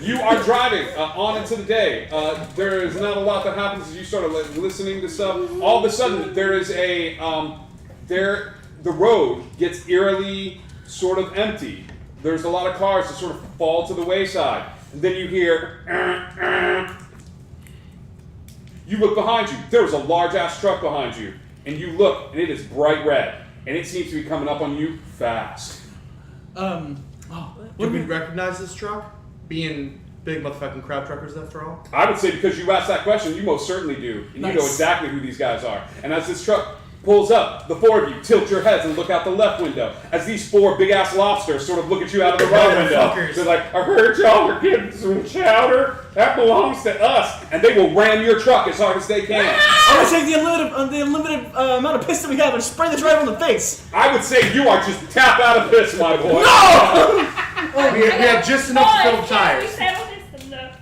You are driving on into the day. There is not a lot that happens as you start listening to stuff. All of a sudden, there is a the road gets eerily sort of empty. There's a lot of cars that sort of fall to the wayside. And then you hear. You look behind you. There's a large ass truck behind you, and you look, and it is bright red, and it seems to be coming up on you fast. Oh, Do we recognize this truck? Being big motherfucking crab truckers after all? I would say because you asked that question, you most certainly do. And you know Nice. exactly who these guys are. And as this truck pulls up, the 4 of you tilt your heads and look out the left window. As these 4 big-ass lobsters sort of look at you out of the right window. Motherfuckers. They're like, "I heard y'all were getting some chowder. That belongs to us." And they will ram your truck as hard as they can. I'm gonna take the unlimited amount of piss that we have and spray the driver in the face. I would say you are just tap out of piss, my boy. We had just enough to fill the We tires. settled this enough.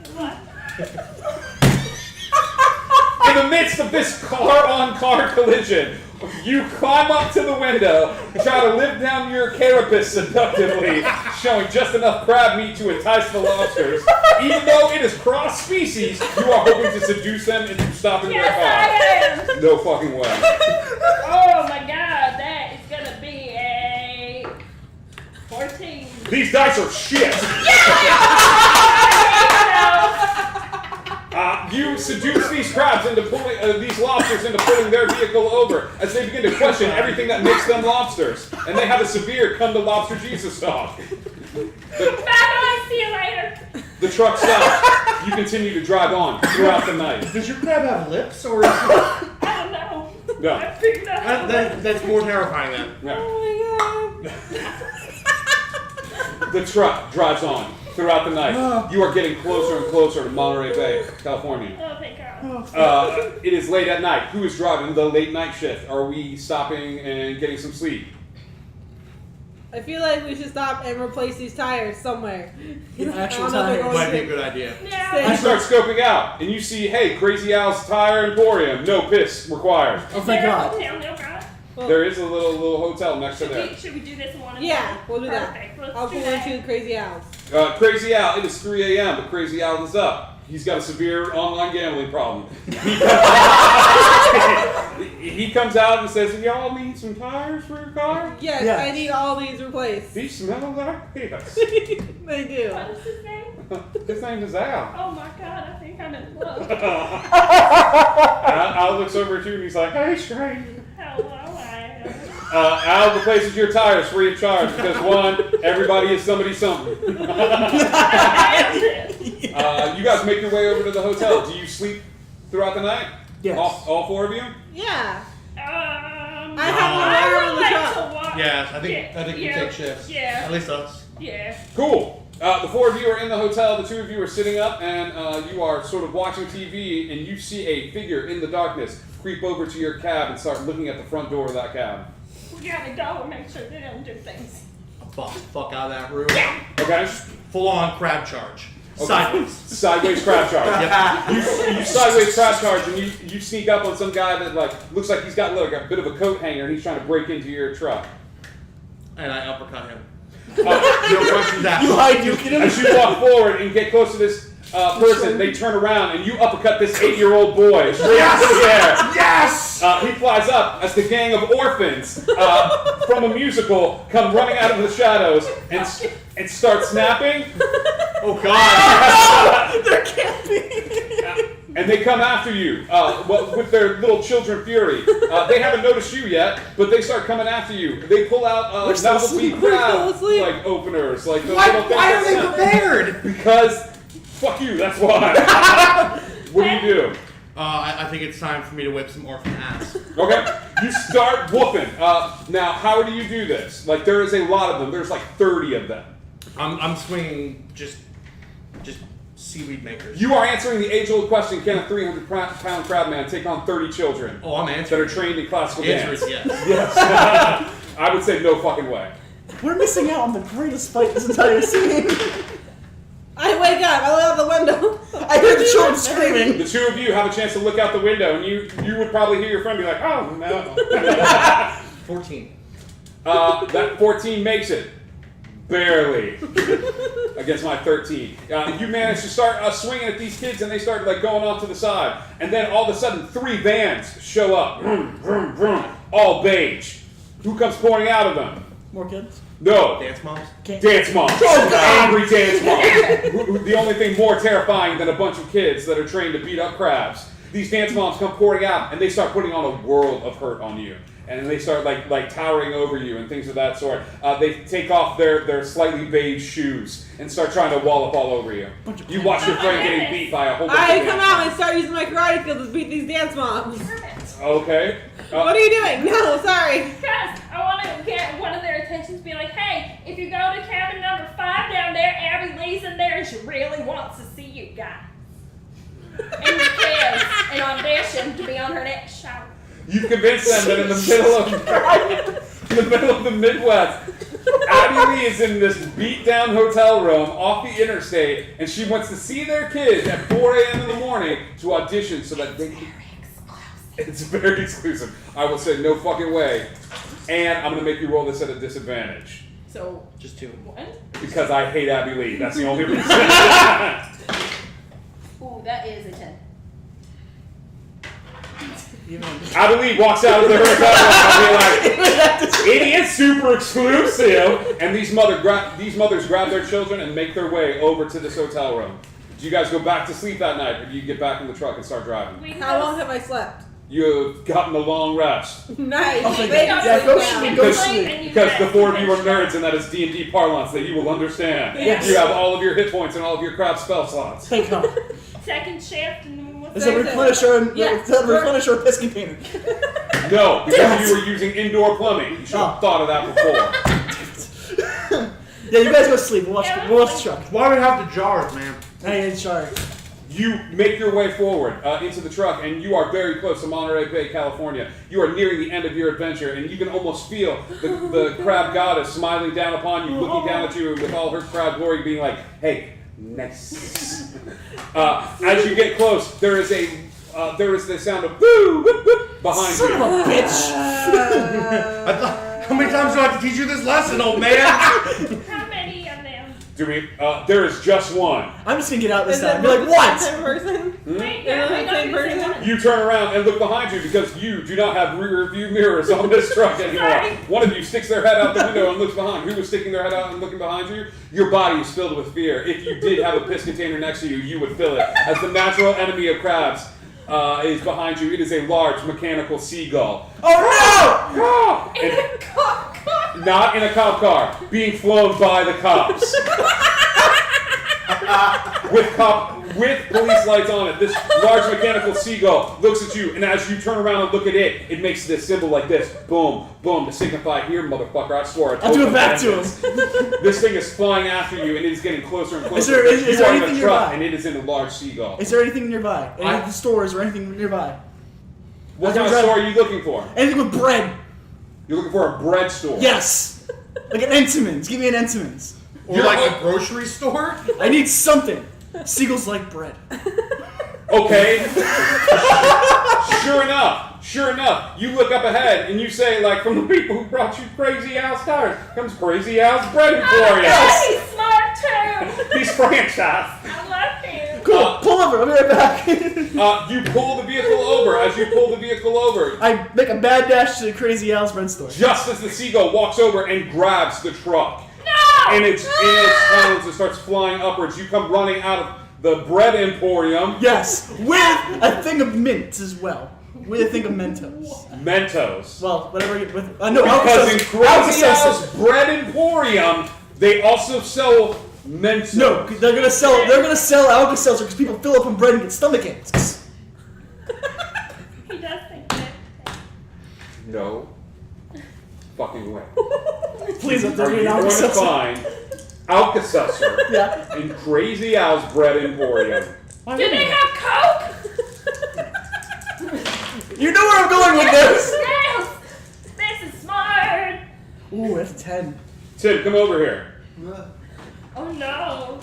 In the midst of this car-on-car collision, you climb up to the window and try to lift down your carapace seductively, showing just enough crab meat to entice the lobsters. Even though it is cross-species, you are hoping to seduce them into stopping Yes, their car. I am. No fucking way. Oh my god, that is gonna be a 14. These dice are shit. You seduce these crabs into pulling these lobsters into pulling their vehicle over as they begin to question everything that makes them lobsters, and they have a severe "come to lobster Jesus" talk. Bye-bye, see you later. The truck stops. You continue to drive on throughout the night. Does your crab have lips, or is I don't know. No. I figured out. that's more terrifying then? No. Oh my god. The truck drives on throughout the night. You are getting closer and closer to Monterey Bay, California. Oh, thank God. It is late at night. Who is driving the late night shift? Are we stopping and getting some sleep? I feel like we should stop and replace these tires somewhere. Get actual I don't know if they're tires. going Might be a to- good idea. Yeah. You start scoping out, and you see, hey, Crazy Al's Tire Emporium. No piss required. Oh, thank God. Well, There is a little hotel next to there. Should we do this one? Yeah, we'll do that. Perfect. Let's I'll do pull that. into Crazy Al's. Crazy Al, it is 3 a.m., but Crazy Al is up. He's got a severe online gambling problem. He comes out and says, y'all need some tires for your car? Yes, Yes. I need all these replaced. These smell like piss. They do. What is his name? His name is Al. Oh my God, I think I'm in love. Al looks over at you and he's like, hey, stranger. Hello, I am. Al replaces your tires free of charge because one, everybody is somebody something. You guys make your way over to the hotel. Do you sleep throughout the night? Yes. All four of you? Yeah. I I have an alarm on the truck. watch. Yeah, I think you take shifts. Yeah. At least us. Yeah. Cool. The four of you are in the hotel. The two of you are sitting up, and you are sort of watching TV, and you see a figure in the darkness creep over to your cab and start looking at the front door of that cab. We gotta go and make sure they don't do things. Fuck the fuck out of that room. Okay? Full on crab charge. Okay. Sideways. Sideways crab charge. You sideways crab charge, and you sneak up on some guy that looks like he's got a bit of a coat hanger, and he's trying to break into your truck. And I uppercut him. No questions asked. You hide, you get him. As you walk forward and get close to this person, they turn around and you uppercut this 8-year-old boy straight into the air. Yes! He flies up as the gang of orphans from a musical come running out of the shadows and start snapping. Oh God! There can't be. And they come after you with their little children fury. They haven't noticed you yet, but they start coming after you. They pull out novelty crab asleep. openers, like those Why little things. are they that- prepared? Because fuck you. That's why. What do you do? I think it's time for me to whip some orphan ass. Okay, you start whooping. Now, how do you do this? Like, there is a lot of them. There's like 30 of them. I'm swinging just seaweed makers. You are answering the age-old question: can a 300-pound crab man take on 30 children Oh, I'm that answering. are trained in classical The answer dance? is yes. Yes. I would say no fucking way. We're missing out on the greatest fight this entire scene. I wake up. I look out the window. I hear the children screaming. The two of you have a chance to look out the window, and you would probably hear your friend be like, "Oh no." 14. That 14 makes it. Barely. Against my 13. You manage to start swinging at these kids, and they start going off to the side. And then all of a sudden, 3 vans show up. Vroom, vroom, vroom, all beige. Who comes pouring out of them? More kids. No. Dance moms? Dance moms. Angry dance moms. The only thing more terrifying than a bunch of kids that are trained to beat up crabs. These dance moms come pouring out, and they start putting on a world of hurt on you. And they start like towering over you and things of that sort. They take off their slightly beige shoes and start trying to wallop all over you. You watch your friend getting beat by a whole bunch I of come dance out and start using my karate skills to beat these dance moms. Perfect. Okay. What are you doing? No, sorry. Because I want to get one of their attentions, be like, hey, if you go to cabin number 5 down there, Abby Lee's in there and she really wants to see you guys. And your kids and audition to be on her next show. You've convinced them that in the middle of the Midwest, Abby Lee is in this beat-down hotel room off the interstate, and she wants to see their kids at 4 a.m. in the morning to audition so that they can... It's very exclusive. I will say no fucking way. And I'm going to make you roll this at a disadvantage. So, Just 2. what? Because I hate Abby Lee. That's the only reason. Ooh, that is a 10. Abby Lee walks out of the hotel room and be like, idiot, super exclusive. And these mothers grab their children and make their way over to this hotel room. Do you guys go back to sleep that night, or do you get back in the truck and start driving? We How go- long have I slept? You've gotten a long rest. Nice. Oh my They God. don't Yeah, go sleep sleep, now. go You sleep. and you Because rest, the four of and you are then nerds, and that is D&D parlance that you will understand. Yes. You have all of your hit points and all of your crap spell slots. Thank God. second shift and then what's It's a Very replenisher and Yeah. it's a replenisher and piss container. No, because you were using indoor plumbing. You should have Oh. thought of that before. Yeah, you guys go sleep. We'll watch the truck. Why do we have the jars, man? Hey, sorry. You make your way forward into the truck, and you are very close to Monterey Bay, California. You are nearing the end of your adventure, and you can almost feel the crab goddess smiling down upon you, looking down at you with all her crab glory, being like, "Hey, nice." As you get close, there is the sound of "woo, whoop, whoop" behind Son you. of a bitch. How many times do I have to teach you this lesson, old man? How many of them? Do we? There is just one. I'm just gonna get out this Is time. it Be like, the what? same person? Wait, They're yeah, the we know same you're the same person? one. You turn around and look behind you because you do not have rear view mirrors on this truck anymore. Sorry. One of you sticks their head out the window and looks behind. Who was sticking their head out and looking behind you? Your body is filled with fear. If you did have a piss container next to you, you would fill it. As the natural enemy of crabs is behind you, it is a large mechanical seagull. Oh And not in a cop car, being flown by the cops. With police lights on it, this large mechanical seagull looks at you, and as you turn around and look at it, it makes this symbol like this, boom, boom, to signify, here, motherfucker, I swore. I'll do it back to him. This thing is flying after you, and it is getting closer and closer. there- is you there are in a anything truck, nearby? and it is in a large seagull. no! Is there anything nearby? Any of the stores or anything nearby? What As kind of I'm store driving- are you looking for? Anything with bread? You're looking for a bread store. Yes. Like an Entenmann's. Give me an Entenmann's. Or like a grocery store? I need something. Seagulls like bread. Okay. Sure enough, you look up ahead and you say, like, from the people who brought you Crazy Al's tires comes Crazy Al's Bread Emporium. He's smart too. He's franchise. I love him. Cool. Pull over. I'll be right back. You pull the vehicle over. As you pull the vehicle over, I make a bad dash to the Crazy Al's bread store. just as the seagull walks over and grabs the truck, No. in its talons, it starts flying upwards. You come running out of the Bread Emporium. Yes, with a thing of mint as well. With a thing of Mentos. Mentos. Well, whatever. With no, Because in Crazy Alka-Seltzer. Al's Bread Emporium, they also sell Mentos. No, they're gonna sell Alka-Seltzer because people fill up on bread and get stomach aches. He does think that. No fucking way. Please, don't Are do you an going to Alka-Seltzer. find Alka-Seltzer Yeah. in Crazy Al's Bread Emporium? Do they have Coke? You know where I'm going with this. Yes. This is smart. Ooh, that's 10. Tim, come over here. Oh no.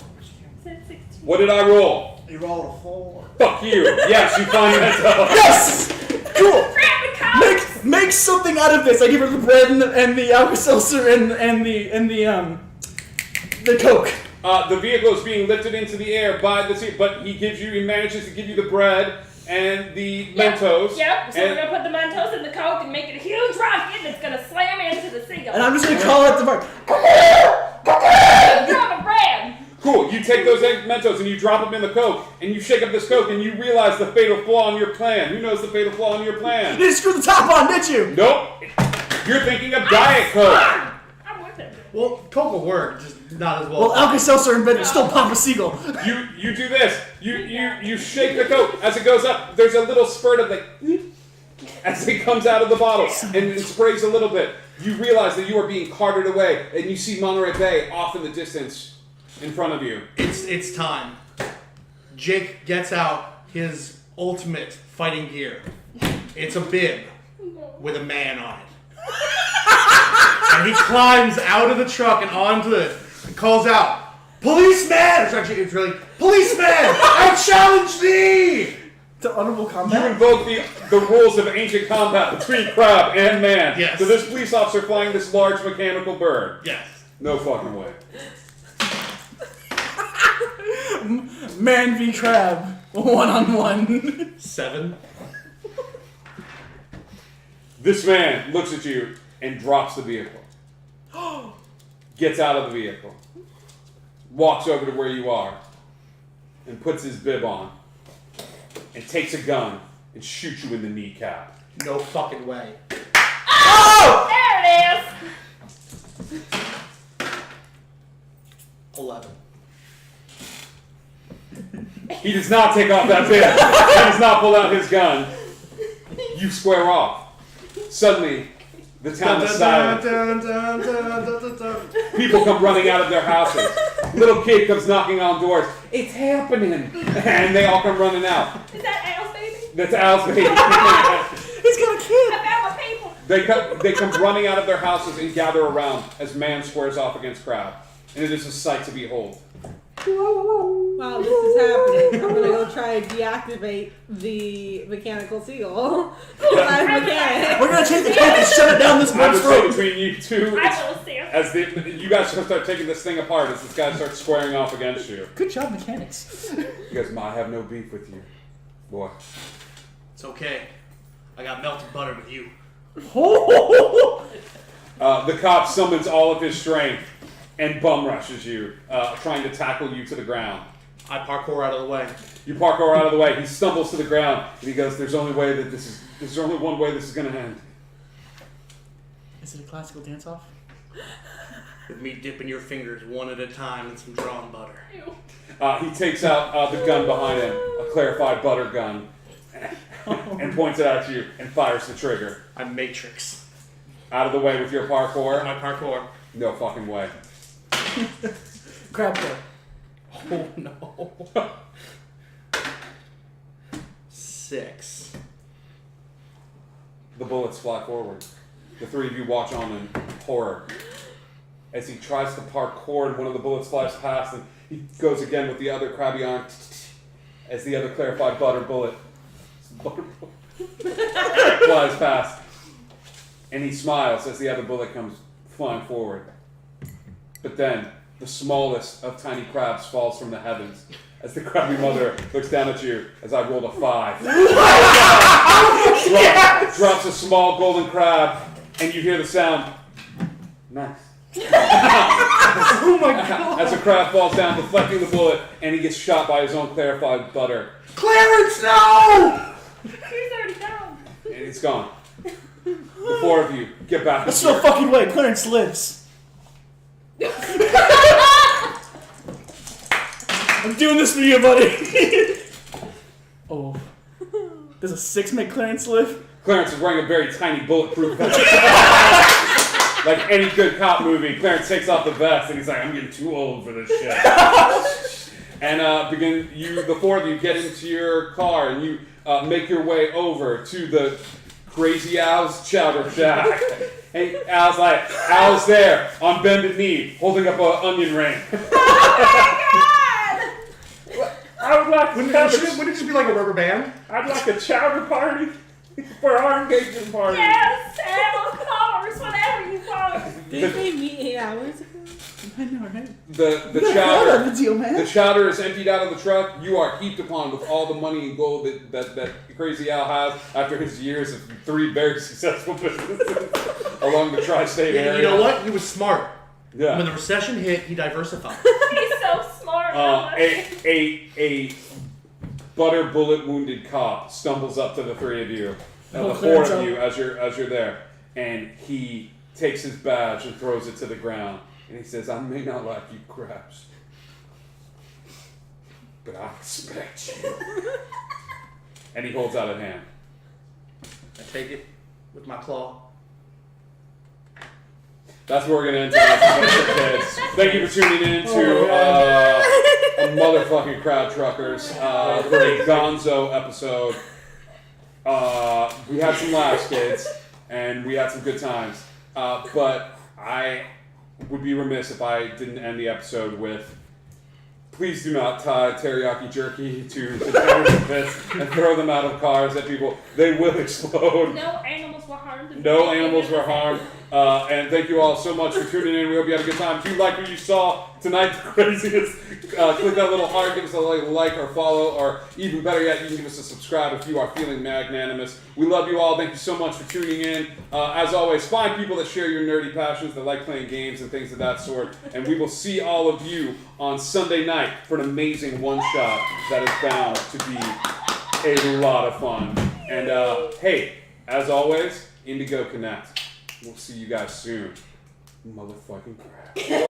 Said 16. What did I roll? You rolled a 4. Fuck you. Yes, you find Mentos. Yes. Cool. Grab the Coke. Make something out of this. I give her the bread and the Alka-Seltzer and the Coke. The vehicle is being lifted into the air by the sea, but he manages to give you the bread and the Mentos. Yep. So and we're gonna put the Mentos in the Coke and make it a huge rocket that's gonna slam into the seagull. And I'm just gonna call out the bar. Drop a bread. Cool. You take those Mentos and you drop them in the Coke, and you shake up this Coke, and you realize the fatal flaw in your plan. Who knows the fatal flaw in your You plan? didn't screw the top on, did you? Nope. You're thinking of Diet Coke. I'm with it. Well, Coke will work, just not as well. Well, Alka-Seltzer and bread will still pop a seagull. You do this. You shake the Coke as it goes up. There's a little spurt of like as it comes out of the bottle and it sprays a little bit. You realize that you are being carted away, and you see Monterey Bay off in the distance in front of you. It's time. Jake gets out his ultimate fighting gear. It's a bib with a man on it. And he climbs out of the truck and onto it and calls out, "Policeman!" It's really, "Policeman! I challenge thee!" To honorable You combat. invoke the rules of ancient combat between crab and man. Yes. So this police officer flying this large mechanical bird. Yes. No fucking way. Man v crab. 1-on-1. 7. This man looks at you and drops the vehicle. Gets out of the vehicle. Walks over to where you are. and puts his bib on and takes a gun and shoots you in the kneecap. No fucking way. Oh! There it is! 11. He does not take off that bib. He does not pull out his gun. You square off. Suddenly, the town is silent. People come running out of their houses. Little kid comes knocking on doors. It's happening. And they all come running out. Is that Al's baby? That's Al's baby. He's got a kid. I found my people. They come running out of their houses and gather around as man squares off against crowd. And it is a sight to behold. Wow, this is happening. I'm gonna go try and deactivate the mechanical seal. I'm a mechanic. We're gonna take the kid and shut it down this I would one's say throat. between you two, I will see. as you guys start taking this thing apart, as this guy starts squaring off against you. Good job, mechanics. You guys might have no beef with you. Boy. It's okay. I got melted butter with you. The cop summons all of his strength and bum rushes you, trying to tackle you to the ground. I parkour out of the way. You parkour out of the way. He stumbles to the ground and he goes, "There's only one way this is gonna end." Is it a classical dance-off? With me dipping your fingers one at a time in some drawn butter. Ew. He takes out the gun behind him, a clarified butter gun, and points it at you and fires the trigger. I'm Matrix. Out of the way with your parkour. My parkour. No fucking way. Crab kill. Oh no. 6. The bullets fly forward. The three of you watch on in horror as he tries to parkour and one of the bullets flies past and he goes again with the other crabby arm as the other clarified butter bullet flies past. And he smiles as the other bullet comes flying forward. But then the smallest of tiny crabs falls from the heavens as the crabby mother looks down at you as I rolled a 5. Drops a small golden crab, and you hear the sound. Nice. Oh my god. As the crab falls down, deflecting the bullet, and he gets shot by his own clarified butter. Clarence, no! He's already gone. And it's gone. The four of you get back. There's no fucking way. Clarence lives. I'm doing this for you, buddy. Oh. Does a 6 make Clarence live? Clarence is wearing a very tiny bulletproof vest. Like any good cop movie, Clarence takes off the vest and he's like, "I'm getting too old for this shit." And the four of you get into your car and you make your way over to the Crazy Al's Chowder Shack. And Al's there on bended knee, holding up an onion ring. I would like Wouldn't it just be like a rubber band? I'd like a chowder party for our engagement party. Yes, Al, of course, whatever you want. Didn't they meet 8 hours ago? I know, right? The Out chowder. of the deal, man. The chowder is emptied out of the truck. You are heaped upon with all the money and gold that Crazy Al has after his years of 3 very successful businesses along the tri-state Yeah, area. you know what? He was smart. Yeah. When the recession hit, he diversified. He's so smart. A butter bullet wounded cop stumbles up to the 3 of you, Oh, the 4 of Clarence, you as you're there, and he takes his badge and throws it to the ground, and he says, "I may not like you crabs, but I respect you." And he holds out a hand. I take it with my claw. That's where we're gonna end tonight's adventure, kids. Thank you for tuning in to a motherfucking Crowd Truckers for a Gonzo episode. We had some laughs, kids, and we had some good times. But I would be remiss if I didn't end the episode with, please do not tie teriyaki jerky to containers of bits and throw them out of cars at people. They will explode. No animals were harmed. No animals were harmed. And thank you all so much for tuning in. We hope you had a good time. If you like what you saw tonight's craziness, click that little heart, give us a like or follow, or even better yet, you can give us a subscribe if you are feeling magnanimous. We love you all. Thank you so much for tuning in. As always, find people that share your nerdy passions, that like playing games and things of that sort. And we will see all of you on Sunday night for an amazing one-shot that is bound to be a lot of fun. And hey, as always, Indigo Connect. We'll see you guys soon. Motherfucking crap.